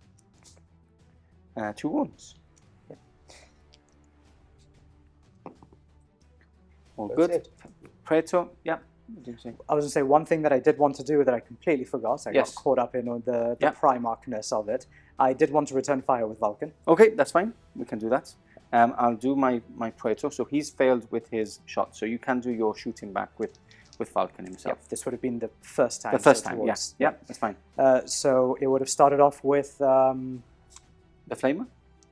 Speaker 1: 2 wounds. Yeah. All good. Praetor, yeah.
Speaker 2: I was going to say one thing that I did want to do that I completely forgot. I got caught up in the Primarchness of it. I did want to return fire with Vulcan.
Speaker 1: Okay, that's fine. We can do that. I'll do my Praetor. So he's failed with his shot. So you can do your shooting back with Vulcan himself.
Speaker 2: Yep, this would have been the first time.
Speaker 1: The first time, yes. Yeah, that's fine.
Speaker 2: So it would have started off with
Speaker 1: the Flamer,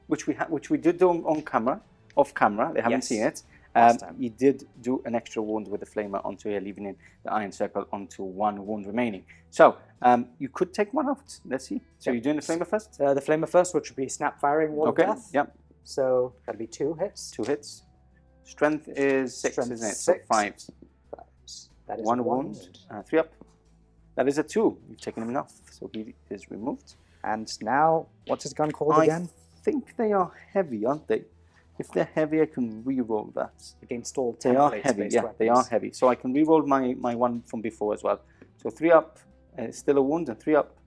Speaker 1: which we did do on camera, off camera. They haven't seen it.
Speaker 2: last time.
Speaker 1: You did do an extra wound with the flamer onto here, leaving in the iron circle onto 1 wound remaining. So you could take 1 out. Let's see. So you're doing the flamer first?
Speaker 2: The flamer first, which would be snap firing wall of death.
Speaker 1: Yep.
Speaker 2: So that'd be 2 hits.
Speaker 1: 2 hits. Strength is 6,
Speaker 2: Strength
Speaker 1: isn't it?
Speaker 2: 6.
Speaker 1: So 5.
Speaker 2: That is
Speaker 1: 1 wound. 3 up. That is a 2. You've taken him enough, so he is removed.
Speaker 2: And now, what's his gun called again?
Speaker 1: I think they are heavy, aren't they? If they're heavy, I can re-roll that.
Speaker 2: Against all
Speaker 1: They are
Speaker 2: templates
Speaker 1: heavy,
Speaker 2: based
Speaker 1: yeah,
Speaker 2: weapons.
Speaker 1: they are heavy. So I can re-roll my one from before as well. So 3 up is still a wound, and 3 up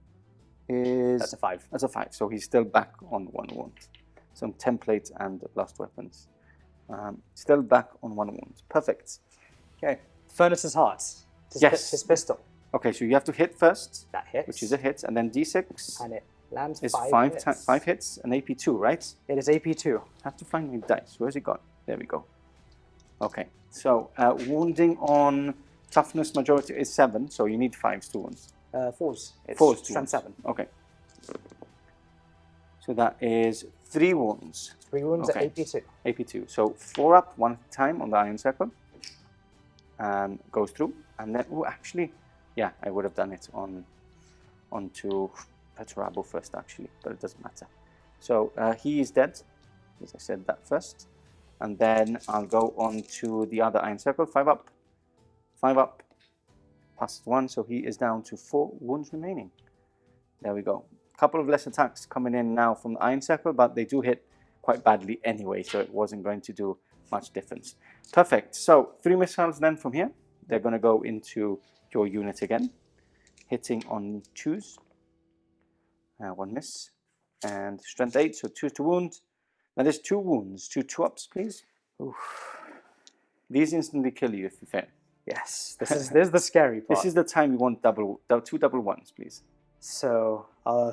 Speaker 1: is...
Speaker 2: That's a 5.
Speaker 1: That's a 5, so he's still back on 1 wound. Some templates and blast weapons. Still back on 1 wound. Perfect.
Speaker 2: Okay. Furnace's heart.
Speaker 1: Yes.
Speaker 2: His pistol.
Speaker 1: Okay, so you have to hit first,
Speaker 2: That hits.
Speaker 1: which is a hit, and then D6
Speaker 2: And it lands
Speaker 1: is
Speaker 2: 5 hits.
Speaker 1: 5 hits, and AP2, right?
Speaker 2: It is AP2.
Speaker 1: I have to find my dice. Where's it gone? There we go. Okay, so wounding on toughness majority is 7, so you need 5s to wounds.
Speaker 2: 4s. It's
Speaker 1: 4s to
Speaker 2: strength
Speaker 1: wounds.
Speaker 2: 7.
Speaker 1: Okay. So that is 3 wounds.
Speaker 2: 3 wounds
Speaker 1: Okay.
Speaker 2: at AP2.
Speaker 1: AP2. So 4 up, 1 time on the iron circle. Goes through, and then actually, yeah, I would have done it onto Petrabo first actually, but it doesn't matter. So he is dead, as I said that first, and then I'll go on to the other iron circle. 5 up, 5 up, past 1, so he is down to 4 wounds remaining. There we go. Couple of less attacks coming in now from the iron circle, but they do hit quite badly anyway, so it wasn't going to do much difference. Perfect. So 3 missiles then from here. They're going to go into your unit again, hitting on 2s. 1 miss, and strength 8, so 2 to wound. That is 2 wounds. 2 2-ups, please. Oof. These instantly kill you if you fail.
Speaker 2: Yes. This is the scary part.
Speaker 1: This is the time you want 2 double ones, please.
Speaker 2: So,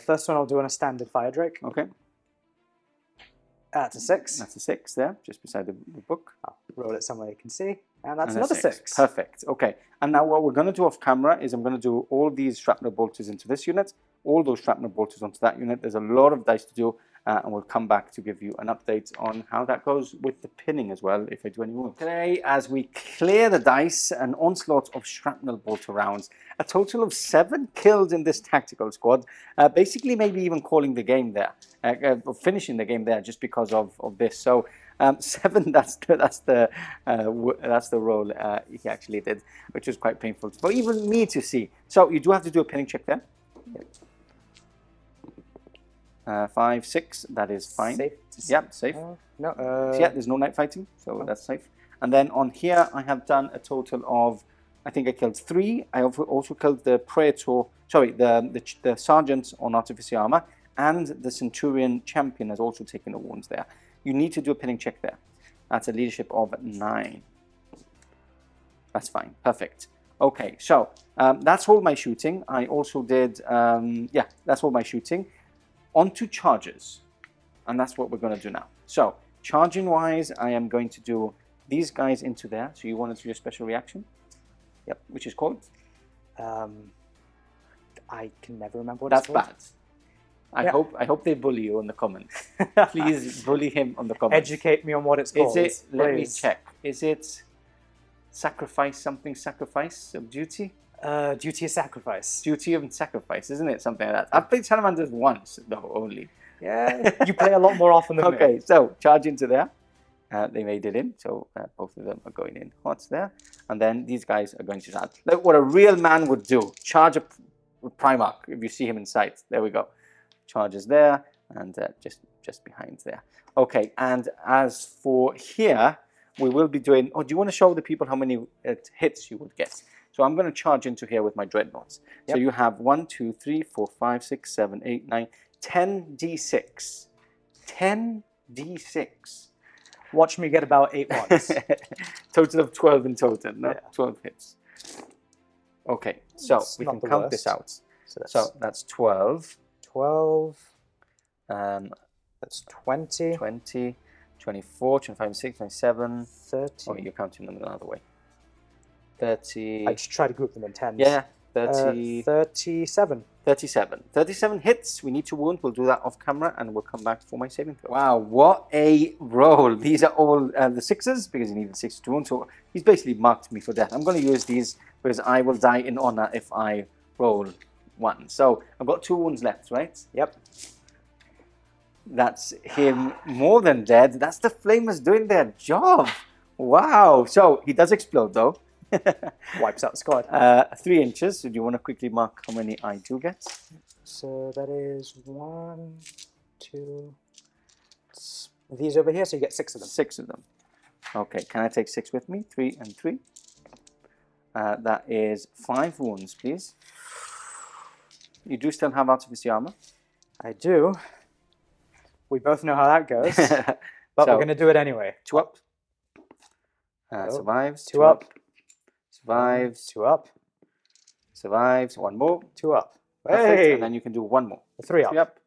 Speaker 2: first one I'll do on a standard Firedrake.
Speaker 1: Okay.
Speaker 2: That's a 6.
Speaker 1: That's a 6 there, just beside the book.
Speaker 2: I'll roll it somewhere you can see. And that's
Speaker 1: And a
Speaker 2: another 6.
Speaker 1: Perfect. Okay. And now what we're going to do off camera is I'm going to do all these shrapnel bolters into this unit, all those shrapnel bolters onto that unit. There's a lot of dice to do, and we'll come back to give you an update on how that goes with the pinning as well, if I do any more. Today, as we clear the dice, an onslaught of shrapnel bolter rounds, a total of 7 kills in this tactical squad, basically maybe even calling the game there, finishing the game there just because of this. So 7, that's the roll he actually did, which was quite painful for even me to see. So you do have to do a pinning check there. Yep. 5, 6, that is fine.
Speaker 2: Safe.
Speaker 1: Yep, safe.
Speaker 2: No.
Speaker 1: So yeah, there's no night fighting, so that's safe. And then on here, I have done a total of, I think I killed 3. I also killed the Praetor, sorry, the Sergeant on Artificer Armour, and the Centurion Champion has also taken the wounds there. You need to do a pinning check there. That's a leadership of 9. That's fine. Perfect. Okay, so that's all my shooting. I also did, yeah, that's all my shooting. On to charges. And that's what we're going to do now. So, charging-wise, I am going to do these guys into there. So you want to do a special reaction? Yep, which is called?
Speaker 2: I can never remember what
Speaker 1: That's
Speaker 2: it's called.
Speaker 1: bad. I hope they bully you in the comments. Please bully him on the comments.
Speaker 2: Educate me on what it's called.
Speaker 1: Is it? Let me
Speaker 2: please.
Speaker 1: check. Is it sacrifice something? Sacrifice of duty?
Speaker 2: Duty of sacrifice.
Speaker 1: Duty of sacrifice, isn't it? Something like that. I've played Salamanders once, though, only.
Speaker 2: Yeah, you play a lot more often than me.
Speaker 1: Okay, so charge into there. They made it in, so both of them are going in hot there. And then these guys are going to charge. Like what a real man would do. Charge a Primarch if you see him in sight. There we go. Charges there, and just behind there. Okay, and as for here, we will be doing... Oh, do you want to show the people how many hits you would get? So I'm going to charge into here with my Dreadnoughts. Yep. So you have 1, 2, 3, 4, 5, 6, 7, 8, 9, 10 D6. 10 D6.
Speaker 2: Watch me get about 8 ones.
Speaker 1: Total of 12 in total, no? Yeah. 12 hits. Okay, so
Speaker 2: it's
Speaker 1: we can count
Speaker 2: worst.
Speaker 1: this out. So that's 12.
Speaker 2: 12. That's 20.
Speaker 1: 20, 24, 25, 26, 27.
Speaker 2: 30.
Speaker 1: Oh, you're counting them another way. 30.
Speaker 2: I just try to group them in tens.
Speaker 1: Yeah, 30.
Speaker 2: 37.
Speaker 1: 37. 37 hits. We need to wound. We'll do that off camera and we'll come back for my saving throw. Wow, what a roll. These are all the sixes because he needed 6 to wound. So he's basically marked me for death. I'm going to use these because I will die in honor if I roll 1. So I've got 2 wounds left, right?
Speaker 2: Yep.
Speaker 1: That's him more than dead. That's the flamers doing their job. Wow. So he does explode though.
Speaker 2: Wipes out the squad.
Speaker 1: 3 inches. So do you want to quickly mark how many I do get?
Speaker 2: So that is 1, 2. These over here, so you get 6 of them.
Speaker 1: 6 of them. Okay, can I take 6 with me? 3 and 3. That is 5 wounds, please. You do still have Artificer armor?
Speaker 2: I do. We both know how that goes, but
Speaker 1: So,
Speaker 2: we're going to do it anyway.
Speaker 1: 2 up. Survives.
Speaker 2: 2 up.
Speaker 1: Survives.
Speaker 2: 2 up.
Speaker 1: Survives. 1 more.
Speaker 2: 2 up.
Speaker 1: Perfect.
Speaker 2: Hey!
Speaker 1: And then you can do 1 more.
Speaker 2: 3 up.
Speaker 1: 3 up.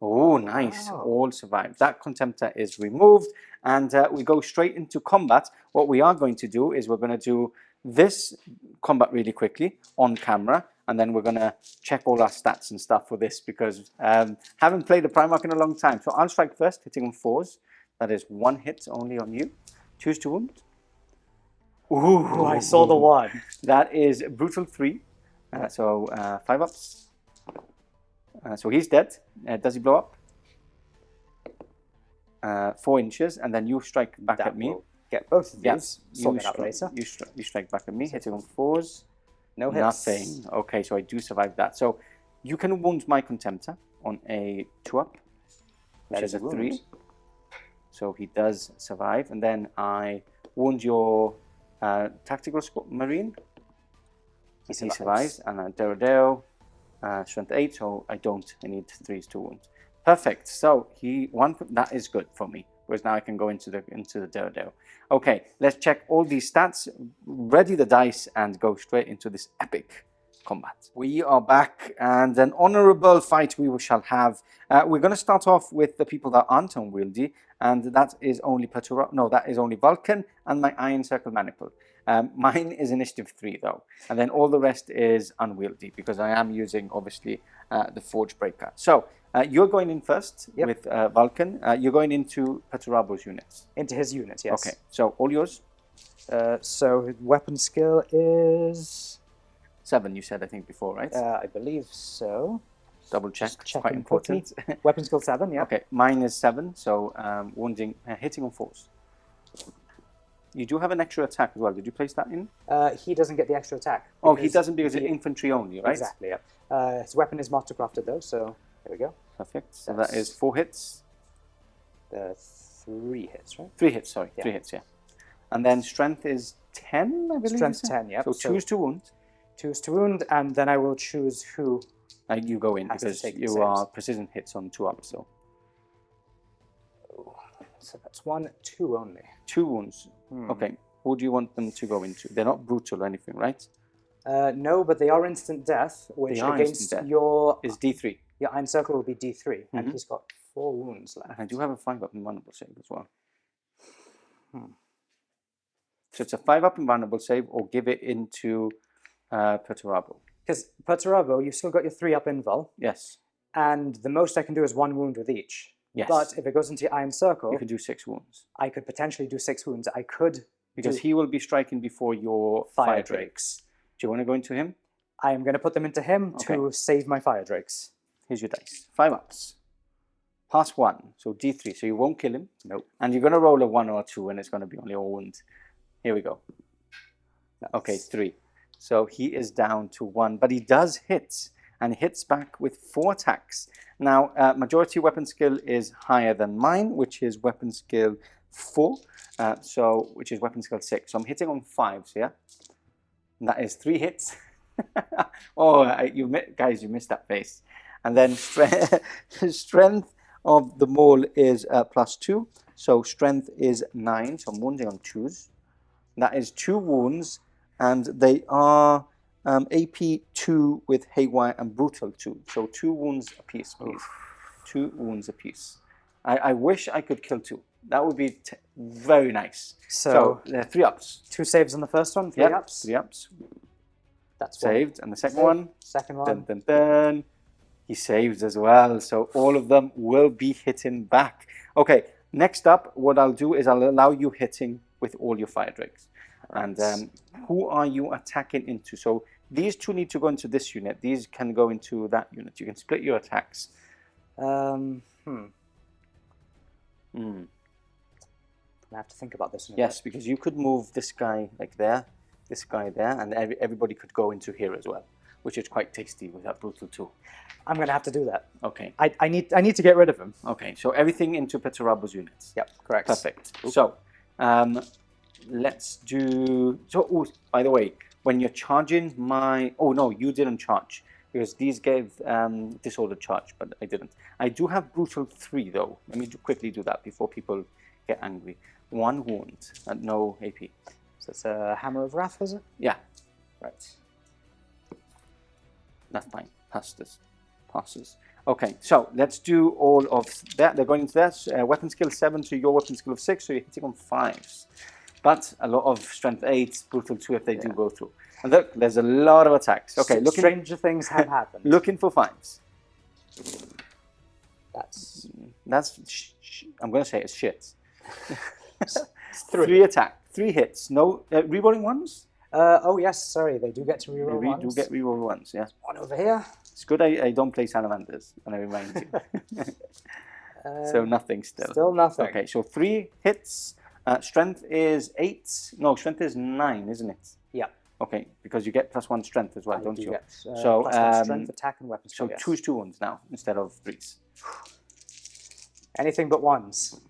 Speaker 1: Oh, nice.
Speaker 2: Wow.
Speaker 1: All survived. That Contemptor is removed. And we go straight into combat. What we are going to do is we're going to do this combat really quickly on camera. And then we're going to check all our stats and stuff for this because haven't played a Primarch in a long time. So I'll strike first, hitting on 4s. That is 1 hit only on you. Choose to wound. Ooh,
Speaker 2: I saw the 1.
Speaker 1: That is brutal 3. So 5 ups. So he's dead. Does he blow up? 4 inches, and then you strike back at me.
Speaker 2: Will get both of
Speaker 1: Yes,
Speaker 2: these. Sort it out later.
Speaker 1: you strike back at me, hitting on 4s.
Speaker 2: No hits.
Speaker 1: Nothing. Okay, so I do survive that. So you can wound my Contemptor on a 2 up, which
Speaker 2: That
Speaker 1: is a
Speaker 2: wound.
Speaker 1: 3. So he does survive, and then I wound your tactical marine. He survives, and then Derodeo, strength 8, so I don't. I need 3s to wound. Perfect. So that is good for me. Whereas now I can go into the Derodeo. Okay, let's check all these stats. Ready the dice and go straight into this epic combat. We are back, and an honorable fight we shall have. We're going to start off with the people that aren't unwieldy, and that is only that is only Vulcan and my Iron Circle Maniple. Mine is initiative 3 though, and then all the rest is unwieldy because I am using obviously the Forge Breaker. So you're going in first with Vulcan. You're going into Perturabo's units.
Speaker 2: Into his unit, yes.
Speaker 1: Okay, so all yours.
Speaker 2: So his weapon skill is
Speaker 1: 7, you said, I think, before, right?
Speaker 2: I believe so.
Speaker 1: Double check.
Speaker 2: Just
Speaker 1: It's
Speaker 2: checking
Speaker 1: quite important.
Speaker 2: Weapon skill 7, yeah.
Speaker 1: Okay, mine is 7, so wounding, hitting on 4s. You do have an extra attack as well. Did you place that in?
Speaker 2: He doesn't get the extra attack.
Speaker 1: Oh, he doesn't because it's infantry only, right?
Speaker 2: Exactly, yeah. His weapon is mastercrafted though, so there we go.
Speaker 1: Perfect. So that is 4 hits.
Speaker 2: 3 hits, right?
Speaker 1: 3 hits, sorry.
Speaker 2: Yeah.
Speaker 1: 3 hits, yeah. And then strength is 10, I believe.
Speaker 2: Strength 10, yeah.
Speaker 1: So choose to wound.
Speaker 2: Choose to wound, and then I will choose who.
Speaker 1: You go in
Speaker 2: Has to
Speaker 1: because
Speaker 2: take the
Speaker 1: you
Speaker 2: saves.
Speaker 1: are precision hits on 2 ups. So
Speaker 2: So that's 1, 2 only.
Speaker 1: 2 wounds. Okay. Who do you want them to go into? They're not brutal or anything, right?
Speaker 2: No, but they are instant death, which
Speaker 1: They are
Speaker 2: against
Speaker 1: instant death.
Speaker 2: your
Speaker 1: It's D3.
Speaker 2: Iron Circle will be D3, and he's got 4 wounds left.
Speaker 1: And I do have a 5 up invulnerable save as well. So it's a 5 up invulnerable save or give it into Perturabo.
Speaker 2: Because Perturabo, you've still got your 3 up invul,
Speaker 1: Yes.
Speaker 2: and the most I can do is 1 wound with each.
Speaker 1: Yes.
Speaker 2: But if it goes into your Iron Circle,
Speaker 1: You can do 6 wounds.
Speaker 2: I could potentially do 6 wounds. I could
Speaker 1: Because he will be striking before your Firedrakes.
Speaker 2: Firedrakes.
Speaker 1: Do you want to go into him?
Speaker 2: I am going to put them into him to save my Firedrakes.
Speaker 1: Here's your dice. 5 ups. Pass 1. So D3. So you won't kill him.
Speaker 2: Nope.
Speaker 1: And you're going to roll a 1 or a 2 and it's going to be only a wound. Here we go. Okay, 3. So he is down to 1. But he does hit. And hits back with 4 attacks. Now, majority weapon skill is higher than mine, which is weapon skill 4. Which is weapon skill 6. So I'm hitting on 5s, yeah? And that is 3 hits. Guys, you missed that face. And then strength of the mole is +2. So strength is 9. So I'm wounding on 2s. That is 2 wounds. And they are AP 2 with Haywire and Brutal 2. So 2 wounds apiece, please. 2 wounds apiece. I wish I could kill 2. That would be very nice. So 3 ups.
Speaker 2: 2 saves on the first one, 3 ups.
Speaker 1: 3 ups.
Speaker 2: That's
Speaker 1: Saved. And the second one.
Speaker 2: Second one.
Speaker 1: Dun, dun, dun. He saves as well, so all of them will be hitting back. Okay, next up, what I'll do is I'll allow you hitting with all your Firedrakes. And who are you attacking into? So these two need to go into this unit. These can go into that unit. You can split your attacks.
Speaker 2: I have to think about this.
Speaker 1: Yes, because you could move this guy like there, this guy there, and everybody could go into here as well, which is quite tasty with that brutal 2.
Speaker 2: I'm going to have to do that.
Speaker 1: Okay.
Speaker 2: I need to get rid of him.
Speaker 1: Okay, so everything into Petarabo's units.
Speaker 2: Yep, correct.
Speaker 1: Perfect. So, let's do... So, oh, by the way, when you're charging my... Oh, no, you didn't charge, because these gave disordered charge, but I didn't. I do have brutal 3, though. Let me quickly do that before people get angry. 1 wound and no AP.
Speaker 2: So it's a Hammer of Wrath, is it?
Speaker 1: Yeah.
Speaker 2: Right.
Speaker 1: That's fine. Passes. Okay, so let's do all of that. They're going into that. Weapon skill 7 to your weapon skill of 6, so you're hitting on 5s. But a lot of strength 8, brutal 2 if they do go through. And look, there's a lot of attacks. Okay,
Speaker 2: stranger things have happened.
Speaker 1: Looking for 5s.
Speaker 2: That's
Speaker 1: I'm going to say it's shit.
Speaker 2: 3.
Speaker 1: 3 attack, 3 hits. No rerolling ones?
Speaker 2: Oh yes, sorry, they do get to reroll ones.
Speaker 1: They do get reroll ones, yeah.
Speaker 2: One over here.
Speaker 1: It's good I don't play Salamanders, and I remind you. So nothing still.
Speaker 2: Still nothing.
Speaker 1: Okay, so 3 hits. Strength is 8. No, strength is 9, isn't it?
Speaker 2: Yeah.
Speaker 1: Okay, because you get +1 strength as well, don't you?
Speaker 2: Get,
Speaker 1: so
Speaker 2: +1 strength, attack, and weapon skill.
Speaker 1: So choose 2 ones now instead of 3s.
Speaker 2: Anything but 1s.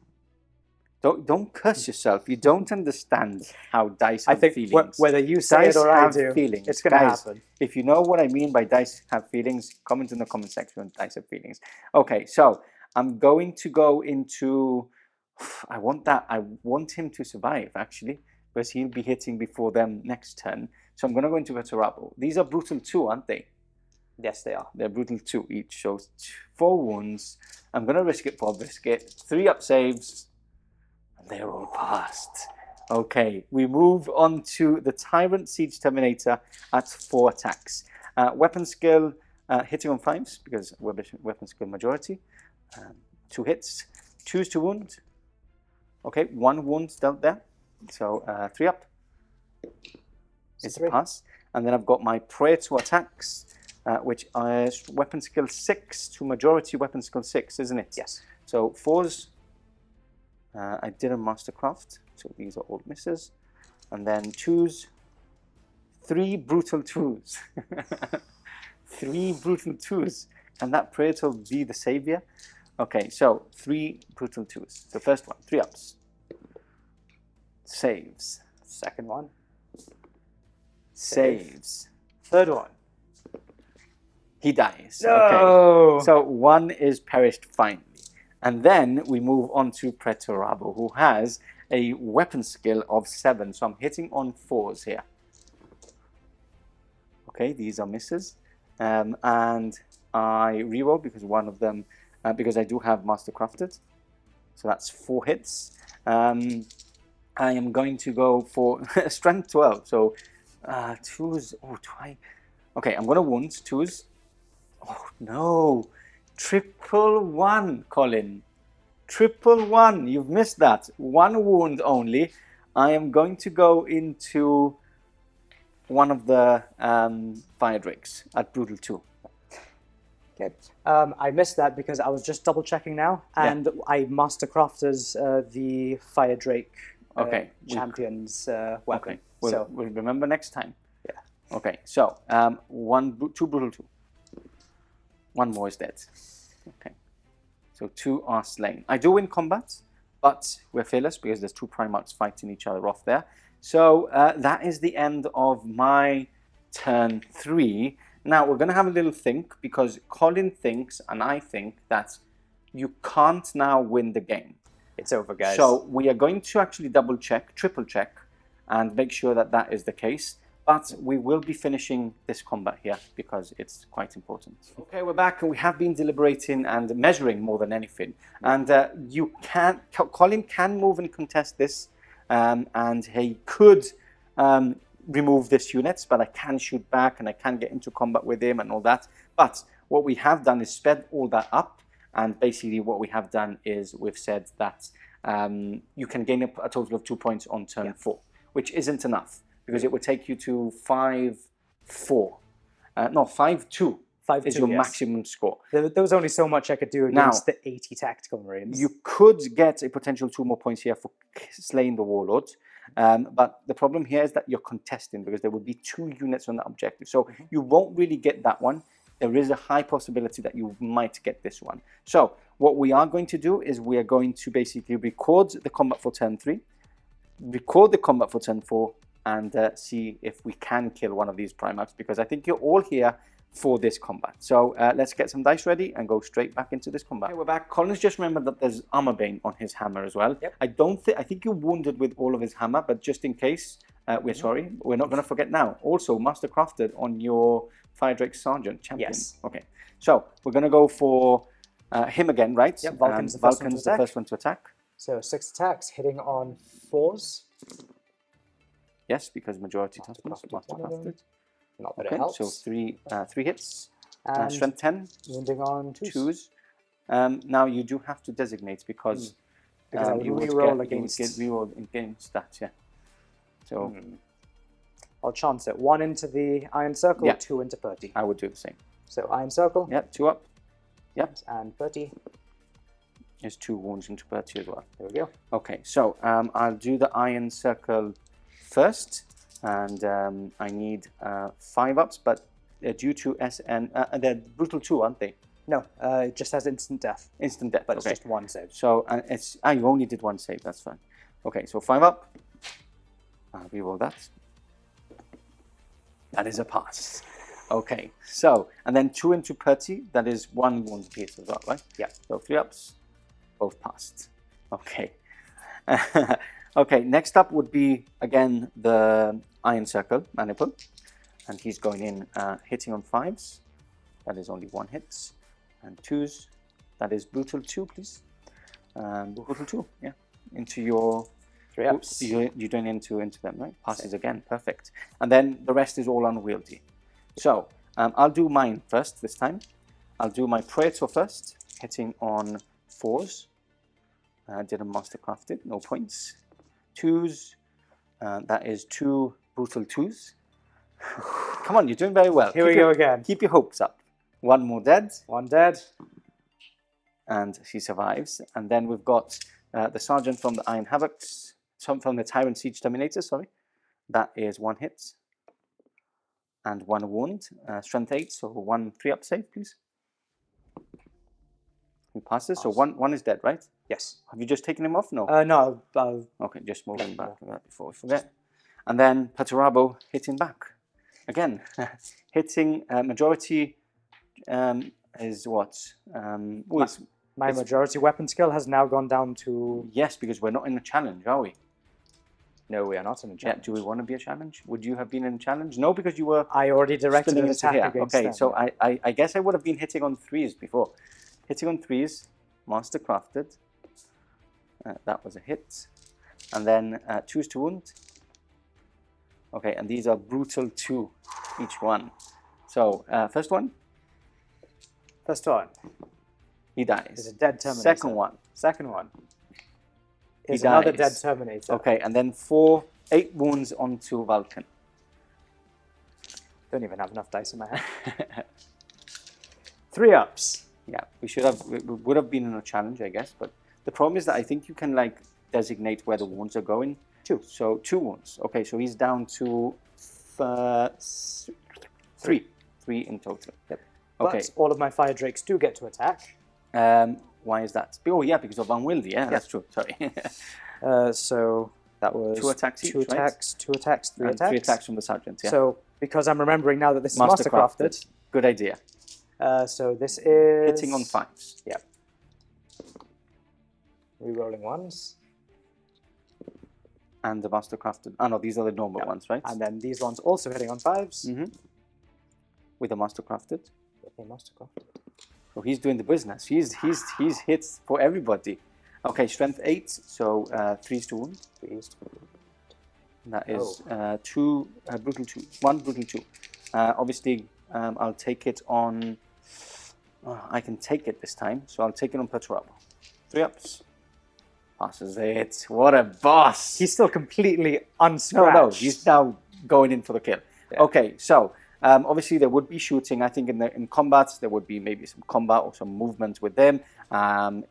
Speaker 1: Don't curse yourself. You don't understand how dice have feelings.
Speaker 2: I think whether you say
Speaker 1: dice
Speaker 2: it or I
Speaker 1: have
Speaker 2: do,
Speaker 1: feelings.
Speaker 2: it's going to happen.
Speaker 1: If you know what I mean by dice have feelings, comment in the comment section on dice have feelings. Okay, so I'm going to go into... I want him to survive, actually, because he'll be hitting before them next turn. So I'm going to go into Veterabo. These are brutal 2, aren't they?
Speaker 2: Yes, they are.
Speaker 1: They're brutal 2 each, so 4 wounds. I'm going to risk it for a biscuit. 3 up saves. They're all passed. Okay, we move on to the Tyrant Siege Terminator at 4 attacks. Weapon skill, hitting on 5s, because weapon skill majority. 2 hits, choose to wound. Okay, 1 wound dealt there. So 3 up. It's a pass. And then I've got my Prayer to attacks, which is weapon skill 6 to majority weapon skill 6, isn't it?
Speaker 2: Yes.
Speaker 1: So 4s. I did a Mastercraft, so these are all misses. And then 2s, 3 brutal 2s. 3 brutal 2s. Can that Praetor be the savior? Okay, so 3 brutal 2s. The first one, 3 ups. Saves.
Speaker 2: Second one.
Speaker 1: Saves.
Speaker 2: Third one.
Speaker 1: He dies.
Speaker 2: No!
Speaker 1: Okay. So 1 is perished finally. And then we move on to Pretorabo, who has a weapon skill of 7. So I'm hitting on 4s here. Okay, these are misses. And I reroll because one of them, because I do have Mastercrafted. So that's 4 hits. I am going to go for Strength 12. So 2s. Oh, okay, I'm going to wound 2s. Oh, no. Triple 1, Colin. Triple 1. You've missed that. 1 wound only. I am going to go into one of the Firedrakes at Brutal 2.
Speaker 2: Okay. I missed that because I was just double checking now, and I mastercrafted the Firedrake champion's weapon.
Speaker 1: Okay. We'll remember next time. Yeah. Okay. So 2 Brutal 2. 1 more is dead. Okay. So 2 are slain. I do win combat, but we're fearless because there's 2 Primarchs fighting each other off there. So that is the end of my turn 3. Now we're going to have a little think because Colin thinks and I think that you can't now win the game.
Speaker 2: It's over, guys.
Speaker 1: So we are going to actually double check, triple check, and make sure that that is the case. But we will be finishing this combat here because it's quite important. Okay, we're back and we have been deliberating and measuring more than anything. And Colin can move and contest this, and he could remove this unit, but I can shoot back and I can get into combat with him and all that. But what we have done is sped all that up, and basically what we have done is we've said that you can gain a total of 2 points on turn 4, which isn't enough because it would take you to 5-4. No, 5-2.
Speaker 2: 5-2
Speaker 1: is your
Speaker 2: yes.
Speaker 1: maximum score.
Speaker 2: There was only so much I could do against the 80 tactical marines.
Speaker 1: You could get a potential 2 more points here for slaying the warlords, but the problem here is that you're contesting because there would be 2 units on that objective. So you won't really get that one. There is a high possibility that you might get this one. So what we are going to do is we are going to basically record the combat for turn 3, record the combat for turn 4, and see if we can kill one of these Primarchs, because I think you're all here for this combat. So let's get some dice ready and go straight back into this combat. Okay, we're back. Colin's just remembered that there's Armour Bane on his hammer as well.
Speaker 2: Yep.
Speaker 1: I think you're wounded with all of his hammer, but just in case, we're sorry, we're not going to forget now. Also, Mastercrafted on your Firedrake Sergeant champion.
Speaker 2: Yes.
Speaker 1: Okay, so we're going to go for him again, right?
Speaker 2: Yep, Vulcan's the first one to attack.
Speaker 1: So
Speaker 2: 6 attacks, hitting on 4s.
Speaker 1: Yes, because majority Mastercrafted.
Speaker 2: Not that
Speaker 1: Okay,
Speaker 2: it helps.
Speaker 1: so 3 hits.
Speaker 2: And
Speaker 1: Strength 10.
Speaker 2: wounding on 2s.
Speaker 1: Now you do have to designate because
Speaker 2: I would
Speaker 1: you would
Speaker 2: reroll
Speaker 1: get
Speaker 2: against...
Speaker 1: reroll against that, yeah. So
Speaker 2: I'll chance it. 1 into the Iron Circle,
Speaker 1: Yeah.
Speaker 2: 2 into Purdy.
Speaker 1: I would do the same.
Speaker 2: So Iron Circle.
Speaker 1: Yeah, 2 up. Yep.
Speaker 2: And Purdy.
Speaker 1: There's 2 wounds into Bertie as well.
Speaker 2: There we go.
Speaker 1: Okay, so I'll do the Iron Circle first, and I need 5 ups, but they're due to SN. They're brutal 2, aren't they?
Speaker 2: No, it just has instant death.
Speaker 1: Instant death,
Speaker 2: But
Speaker 1: okay.
Speaker 2: it's just 1 save.
Speaker 1: So it's you only did 1 save. That's fine. Okay, so 5 up. I'll reroll that. That is a pass. Okay, so and then 2 into Purty. That is 1 wound piece as well, right?
Speaker 2: Yeah.
Speaker 1: So 3 ups, both passed. Okay. Okay. Next up would be again the Iron Circle Manipul, and he's going in hitting on 5s. That is only 1 hit, and 2s. That is brutal 2, please. Brutal 2, yeah. Into your
Speaker 2: 3 ups.
Speaker 1: You're doing into them, right? Passes again, perfect. And then the rest is all unwieldy. So I'll do mine first this time. I'll do my Praetor first, hitting on 4s. Didn't Mastercrafted, no points. 2s, that is 2 brutal 2s. Come on, you're doing very well.
Speaker 2: Here we go again.
Speaker 1: Keep your hopes up. 1 more dead.
Speaker 2: 1 dead.
Speaker 1: And she survives. And then we've got the Sergeant from the Iron Havocs, from the Tyrant Siege Terminator, sorry. That is 1 hit and 1 wound. Strength 8, so 1 3-up save, please. He passes, so one is dead, right?
Speaker 2: Yes.
Speaker 1: Have you just taken him off? No.
Speaker 2: No.
Speaker 1: Okay, just moving back to that before we forget. And then Perturabo hitting back. Again, hitting majority is what?
Speaker 2: My majority weapon skill has now gone down to...
Speaker 1: Yes, because we're not in a challenge, are we?
Speaker 2: No, we are not in a challenge.
Speaker 1: Yeah, do we want to be a challenge? Would you have been in a challenge? No, because you were...
Speaker 2: I already directed an attack against them.
Speaker 1: Okay, so I guess I would have been hitting on 3s before. Hitting on 3s, Mastercrafted. That was a hit. And then 2s to wound. Okay, and these are brutal 2 each one. So, first one.
Speaker 2: First one.
Speaker 1: He dies.
Speaker 2: Is a dead Terminator.
Speaker 1: Second one.
Speaker 2: Second one.
Speaker 1: He
Speaker 2: Is another
Speaker 1: dies.
Speaker 2: dead Terminator.
Speaker 1: Okay, and then 8 wounds onto Vulcan.
Speaker 2: Don't even have enough dice in my hand. 3 ups.
Speaker 1: Yeah, we would have been in a challenge, I guess, but the problem is that I think you can like designate where the wounds are going. 2. So 2 wounds. Okay, so he's down to 3 in total.
Speaker 2: Yep.
Speaker 1: Okay.
Speaker 2: But all of my Firedrakes do get to attack.
Speaker 1: Why is that? Oh yeah, because of unwieldy. Yeah, that's true. Sorry.
Speaker 2: So that was
Speaker 1: 2 attacks each,
Speaker 2: 2 attacks,
Speaker 1: right?
Speaker 2: 2 attacks, 3 attacks.
Speaker 1: 3 attacks from the Sergeant. Yeah.
Speaker 2: So because I'm remembering now that this is Mastercrafted.
Speaker 1: Good idea.
Speaker 2: So this is...
Speaker 1: Hitting on 5s.
Speaker 2: Yeah. Rerolling 1s.
Speaker 1: And the Mastercrafted. Oh no, these are the normal ones, right?
Speaker 2: And then these ones also hitting on 5s.
Speaker 1: Mm-hmm. With the Mastercrafted.
Speaker 2: Okay, Mastercrafted.
Speaker 1: So he's doing the business. He's hits for everybody. Okay, strength 8, so 3s to wound.
Speaker 2: 3s to wound.
Speaker 1: That is 2 brutal 2. 1 brutal 2. Obviously, I'll take it on I can take it this time, so I'll take it on Perturabo. 3 ups. Passes it. What a boss!
Speaker 2: He's still completely unscratched.
Speaker 1: No, he's now going in for the kill.
Speaker 2: Yeah.
Speaker 1: Okay, so obviously there would be shooting. I think in combat there would be maybe some combat or some movement with them.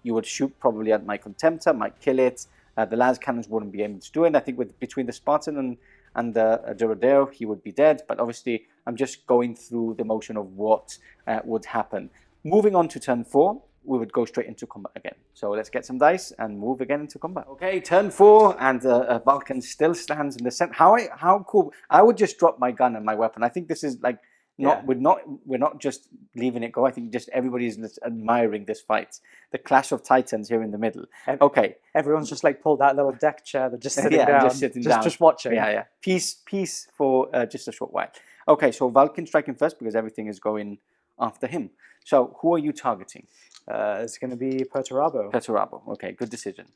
Speaker 1: You would shoot probably at my Contemptor, might kill it. The las cannons wouldn't be able to do it. I think between the Spartan and the Duradero, he would be dead. But obviously, I'm just going through the motion of what would happen. Moving on to turn 4. We would go straight into combat again. So let's get some dice and move again into combat. Okay, turn 4, and Vulcan still stands in the center. How cool! I would just drop my gun and my weapon. I think this is like we're not just leaving it go. I think just everybody's admiring this fight. The clash of titans here in the middle. Okay,
Speaker 2: everyone's just like pulled that little deck chair. They're just sitting down,
Speaker 1: just sitting down,
Speaker 2: just watching.
Speaker 1: Yeah. Peace for just a short while. Okay, so Vulcan striking first because everything is going after him. So who are you targeting?
Speaker 2: It's going to be Perturabo.
Speaker 1: Perturabo. Okay, good decision.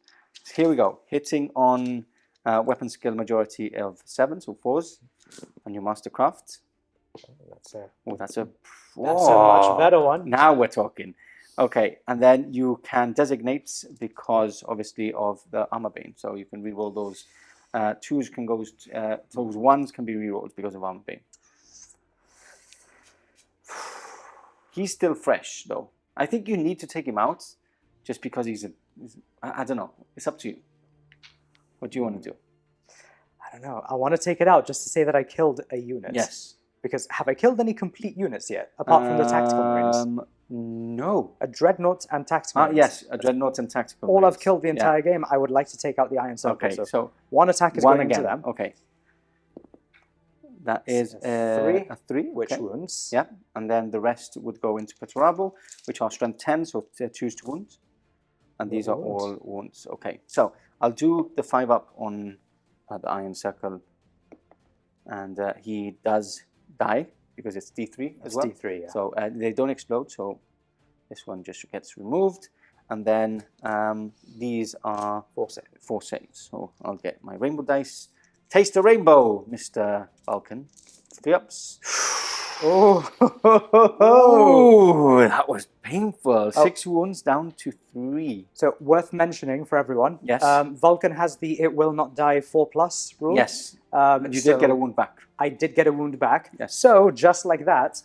Speaker 1: Here we go. Hitting on weapon skill majority of 7, so 4s on your Mastercraft. That's a
Speaker 2: much better one.
Speaker 1: Now we're talking. Okay, and then you can designate because obviously of the Armor Bane. So you can reroll those. 2s can go, those 1s can be rerolled because of Armor Bane. He's still fresh though. I think you need to take him out just because I don't know. It's up to you. What do you want to do?
Speaker 2: I don't know. I want to take it out just to say that I killed a unit.
Speaker 1: Yes.
Speaker 2: Because have I killed any complete units yet, apart from the tactical marines?
Speaker 1: No.
Speaker 2: A Dreadnought and tactical marines.
Speaker 1: Yes, a Dreadnought and tactical
Speaker 2: All
Speaker 1: marines.
Speaker 2: I've killed the entire game. I would like to take out the Iron Circle.
Speaker 1: Okay, so
Speaker 2: one attack is going into them.
Speaker 1: Okay. That is a 3.
Speaker 2: Which wounds.
Speaker 1: Yeah, and then the rest would go into Perturabo, which are strength 10, so choose to wounds. And these are all wounds. Okay, so I'll do the 5 up on the Iron Circle. And he does die because it's D3 as well.
Speaker 2: D3, yeah.
Speaker 1: So they don't explode, so this one just gets removed. And then these are 4 saves. So I'll get my rainbow dice. Taste the rainbow, Mr. Vulcan. 3 ups. Oh, that was painful. 6 wounds down to 3.
Speaker 2: So worth mentioning for everyone.
Speaker 1: Yes.
Speaker 2: Vulcan has the "It will not die 4+ rule.
Speaker 1: Yes. You did get a wound back.
Speaker 2: I did get a wound back.
Speaker 1: Yes.
Speaker 2: So just like that,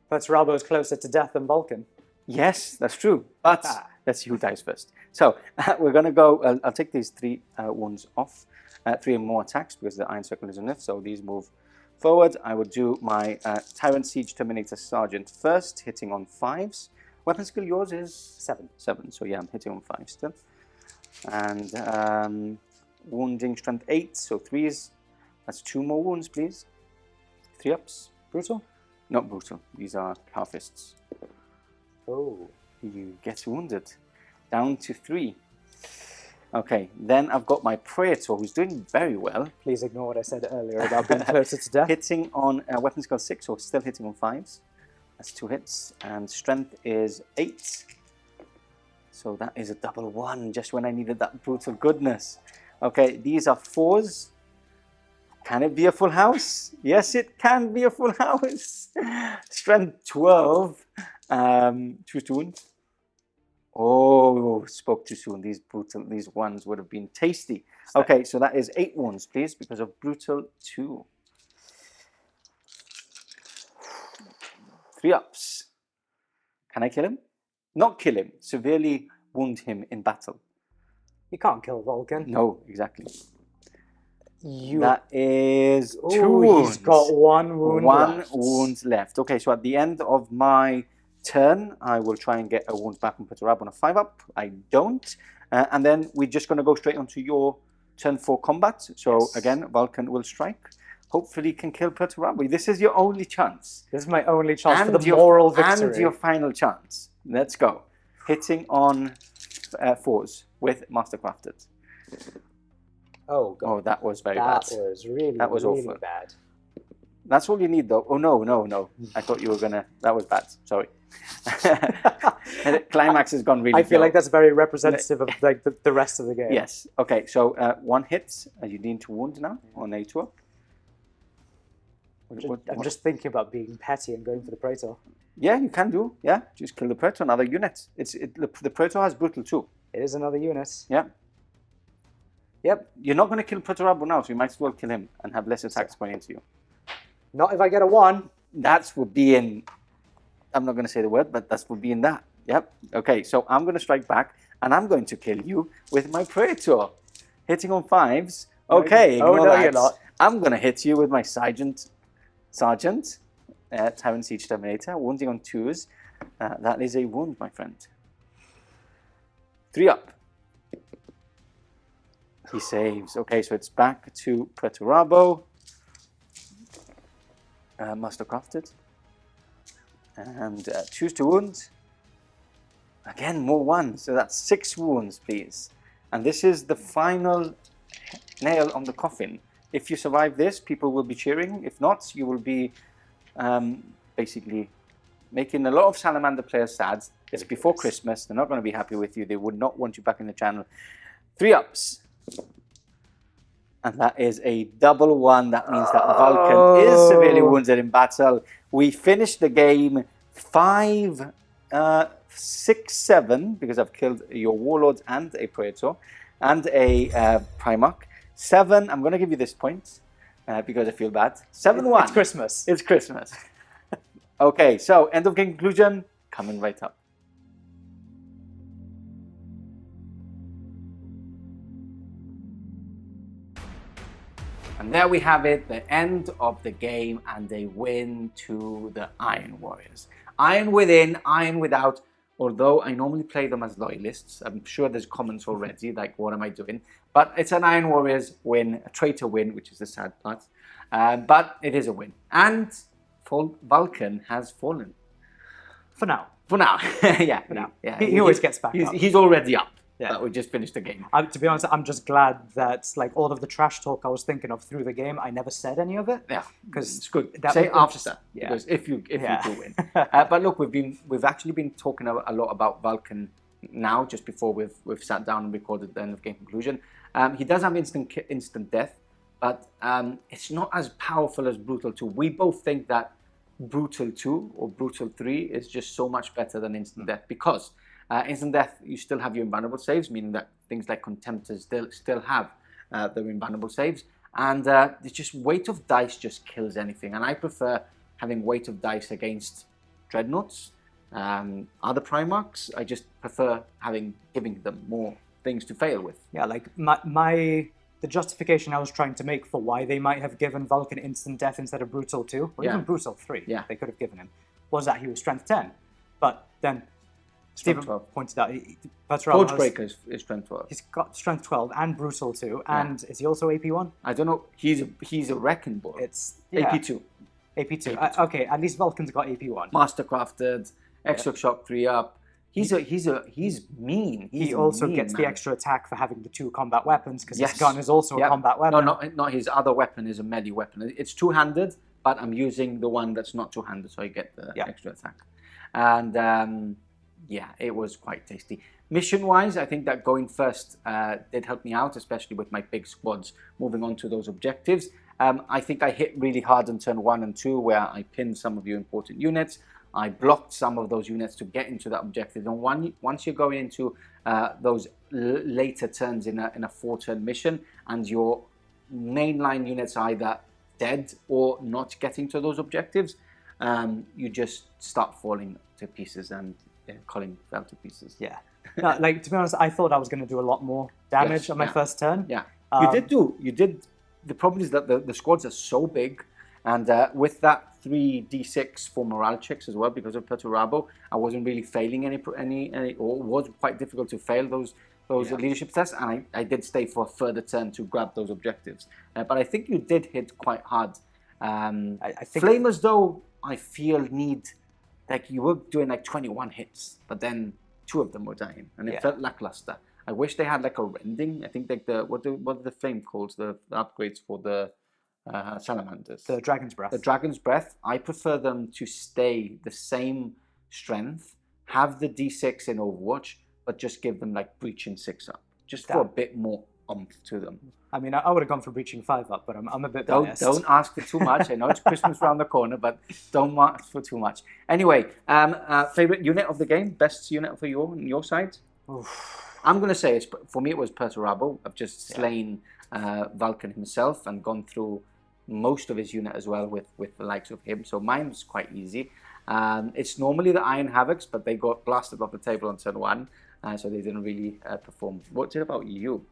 Speaker 2: Perturabo is closer to death than Vulcan.
Speaker 1: Yes, that's true. But let's see who dies first. So we're gonna go. I'll take these 3 wounds off. 3 more attacks because the Iron Circle is enough, so these move forward. I would do my Tyrant Siege Terminator Sergeant first, hitting on 5s. Weapon skill yours is 7. So yeah, I'm hitting on 5 still. And wounding strength 8, so 3s. That's 2 more wounds, please. 3 ups.
Speaker 2: Brutal?
Speaker 1: Not brutal. These are power fists.
Speaker 2: Oh.
Speaker 1: You get wounded. Down to 3. Okay, then I've got my Praetor, who's doing very well.
Speaker 2: Please ignore what I said earlier about being closer to death.
Speaker 1: Hitting on weapon skill 6, or still hitting on 5s. That's 2 hits, and strength is 8. So that is a double 1, just when I needed that brutal goodness. Okay, these are 4s. Can it be a full house? Yes, it can be a full house. Strength 12. Choose to wound. Oh, spoke too soon. These ones would have been tasty. Okay, so that is 8 wounds, please, because of brutal 2. 3 ups. Can I kill him? Not kill him. Severely wound him in battle.
Speaker 2: You can't kill Vulcan.
Speaker 1: No, exactly. That is 2
Speaker 2: Ooh,
Speaker 1: wounds.
Speaker 2: He's got 1 wound
Speaker 1: One
Speaker 2: left.
Speaker 1: wound left. Okay, so at the end of my turn, I will try and get a wound back and put a rab on a 5 up. I don't. And then we're just going to go straight onto your turn 4 combat. So again, Vulcan will strike. Hopefully can kill Perturabo. This is your only chance.
Speaker 2: This is my only chance for the moral victory.
Speaker 1: And your final chance. Let's go. Hitting on 4s with Mastercrafted.
Speaker 2: Oh, God.
Speaker 1: Oh, that was very bad.
Speaker 2: That was
Speaker 1: really
Speaker 2: awful. Bad.
Speaker 1: That's all you need, though. Oh, no. I thought you were going to... That was bad. Sorry. Climax has gone really
Speaker 2: I feel like that's very representative of like the rest of the game.
Speaker 1: Yes. Okay, so 1 hit. You need to wound now on A2 up.
Speaker 2: I'm just thinking about being petty and going for the Praetor.
Speaker 1: Yeah, you can do. Yeah, just kill the Praetor, another unit. The Praetor has brutal too.
Speaker 2: It is another unit.
Speaker 1: Yeah.
Speaker 2: Yep.
Speaker 1: You're not going to kill Praetor now, so you might as well kill him and have less attacks going into you.
Speaker 2: Not if I get a 1.
Speaker 1: That would be in... I'm not going to say the word, but that would be in that. Yep. Okay, so I'm going to strike back, and I'm going to kill you with my Praetor. Hitting on 5s. Okay,
Speaker 2: oh,
Speaker 1: ignore
Speaker 2: no,
Speaker 1: that.
Speaker 2: you're not.
Speaker 1: I'm going to hit you with my Sergeant, Tyrant Siege Terminator, wounding on 2s. That is a wound, my friend. 3 up. He saves. Okay, so it's back to Praetorabo. Master crafted. And choose to wound. Again, more 1s. So that's 6 wounds, please. And this is the final nail on the coffin. If you survive this, people will be cheering. If not, you will be basically making a lot of Salamander players sad. It's before Christmas. They're not going to be happy with you. They would not want you back in the channel. 3 ups. And that is a double 1. That means that Vulcan is severely wounded in battle. We finished the game 5, 6, 7, because I've killed your Warlords and a Praetor and a Primarch. 7, I'm going to give you this point because I feel bad. 7-1.
Speaker 2: It's Christmas.
Speaker 1: It's Christmas. Okay, so end of game conclusion coming right up. And there we have it, the end of the game and a win to the Iron Warriors. Iron within, Iron without. Although I normally play them as Loyalists, I'm sure there's comments already, like, what am I doing? But it's an Iron Warriors win, a traitor win, which is the sad part. But it is a win. And Vulcan has fallen.
Speaker 2: For now.
Speaker 1: For now. Yeah.
Speaker 2: For now.
Speaker 1: Yeah.
Speaker 2: He always gets back up.
Speaker 1: He's already up.
Speaker 2: Yeah.
Speaker 1: But we just finished the game.
Speaker 2: To be honest, I'm just glad that, like, all of the trash talk I was thinking of through the game, I never said any of it.
Speaker 1: Yeah,
Speaker 2: because
Speaker 1: it's good.
Speaker 2: That
Speaker 1: Say after,
Speaker 2: just, yeah.
Speaker 1: Because if you do win. But look, we've actually been talking a lot about Vulcan now, just before we've sat down and recorded the end of game conclusion. He does have instant death, but it's not as powerful as Brutal 2. We both think that Brutal 2 or Brutal 3 is just so much better than instant death, because instant death, you still have your invulnerable saves, meaning that things like Contemptors still have their invulnerable saves. And it's just weight of dice just kills anything. And I prefer having weight of dice against Dreadnoughts, other Primarchs. I just prefer giving them more things to fail with.
Speaker 2: Yeah, like the justification I was trying to make for why they might have given Vulcan instant death instead of Brutal 2, or even Brutal 3, they could have given him, was that he was Strength 10. But then Stephen pointed out,
Speaker 1: Forgebreaker is Strength 12.
Speaker 2: He's got Strength 12 and Brutal 2, and is he also AP 1?
Speaker 1: I don't know. He's a Wrecking Ball.
Speaker 2: It's
Speaker 1: AP 2.
Speaker 2: AP 2. Okay, at least Vulcan's got AP 1.
Speaker 1: Mastercrafted, extra shock 3 up. He's mean.
Speaker 2: He also gets the extra attack for having the 2 combat weapons, because his gun is also a combat weapon.
Speaker 1: No, not his other weapon is a melee weapon. It's two-handed, but I'm using the one that's not two-handed, so I get the extra attack. And yeah, it was quite tasty. Mission-wise, I think that going first did help me out, especially with my big squads moving on to those objectives. I think I hit really hard on turn 1 and 2, where I pinned some of your important units. I blocked some of those units to get into that objective. And once you're going into those later turns in a 4-turn mission, and your mainline units are either dead or not getting to those objectives, you just start falling to pieces, and Colin fell to pieces.
Speaker 2: Yeah. No, like, to be honest, I thought I was going to do a lot more damage on my first turn.
Speaker 1: Yeah. You did. The problem is that the squads are so big, and with that 3d6 for morale checks as well, because of Praetorabo, I wasn't really failing any, or it was quite difficult to fail those leadership tests, and I did stay for a further turn to grab those objectives. But I think you did hit quite hard. I think Flamers, though, I feel like you were doing like 21 hits, but then 2 of them were dying, and it felt lackluster. I wish they had like a rending. I think like what are the flame called, the upgrades for the Salamanders.
Speaker 2: The Dragon's Breath.
Speaker 1: The Dragon's Breath. I prefer them to stay the same strength, have the D6 in Overwatch, but just give them like breach and 6 up, just for a bit more oomph to them.
Speaker 2: I mean, I would have gone for breaching 5 up, but I'm a bit biased.
Speaker 1: Don't ask for too much. I know it's Christmas around the corner, but don't ask for too much. Anyway, favorite unit of the game, best unit for you on your side.
Speaker 2: Oof.
Speaker 1: I'm going to say for me it was Perturabo. I've just slain Vulcan himself and gone through most of his unit as well with the likes of him. So mine was quite easy. It's normally the Iron Havocs, but they got blasted off the table on turn 1, so they didn't really perform. What's it about you?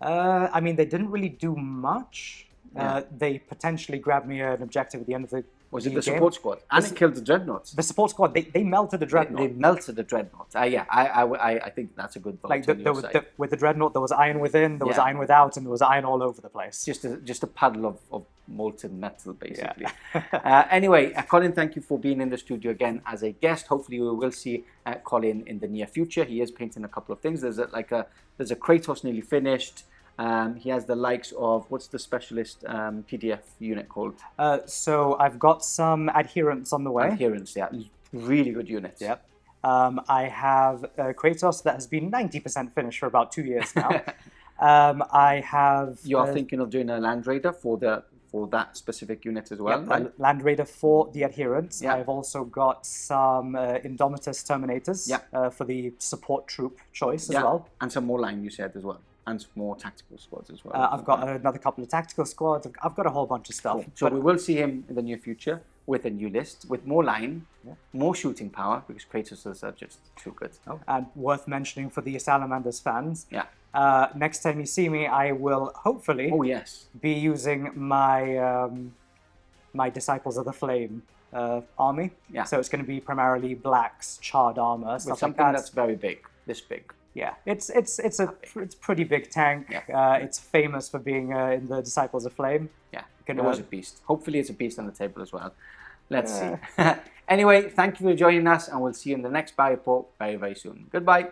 Speaker 2: I mean, they didn't really do much.
Speaker 1: Yeah.
Speaker 2: They potentially grabbed me an objective at the end of the
Speaker 1: Was it
Speaker 2: game.
Speaker 1: the support squad? And it killed the Dreadnoughts.
Speaker 2: The support squad, they melted the Dreadnought.
Speaker 1: They melted the Dreadnought. Yeah, I think that's a good vote.
Speaker 2: Like
Speaker 1: on your side.
Speaker 2: with the Dreadnought, there was iron within, there was
Speaker 1: Yeah.
Speaker 2: iron without, and there was iron all over the place.
Speaker 1: Just a puddle of molten metal, basically.
Speaker 2: Yeah.
Speaker 1: Anyway, Colin, thank you for being in the studio again as a guest. Hopefully, we will see Colin in the near future. He is painting a couple of things. There's a Kratos nearly finished. He has the likes of, what's the specialist PDF unit called?
Speaker 2: So I've got some adherents on the way.
Speaker 1: Adherents, yeah. Really good units.
Speaker 2: Yep. I have Kratos that has been 90% finished for about 2 years now. I have...
Speaker 1: You are thinking of doing a Land Raider for that specific unit as well, right?
Speaker 2: Land Raider for the adherents.
Speaker 1: Yeah.
Speaker 2: I've also got some Indomitus Terminators for the support troop choice as well.
Speaker 1: And some more line, you said, as well. And some more tactical squads as well.
Speaker 2: I've got another couple of tactical squads. I've got a whole bunch of stuff.
Speaker 1: Cool. So we will see him in the near future with a new list, with more line, more shooting power, because Kratos are just too good.
Speaker 2: Oh. And worth mentioning for the Salamanders fans, next time you see me, I will hopefully be using my my Disciples of the Flame army. Yeah. So it's going to be primarily blacks, charred armor, stuff
Speaker 1: with something
Speaker 2: like that.
Speaker 1: That's very big, this big.
Speaker 2: Yeah, it's pretty big tank.
Speaker 1: Yeah.
Speaker 2: It's famous for being in the Disciples of Flame.
Speaker 1: Yeah, it was a beast. Hopefully it's a beast on the table as well. Let's see. Anyway, thank you for joining us, and we'll see you in the next Buy Report very, very soon. Goodbye.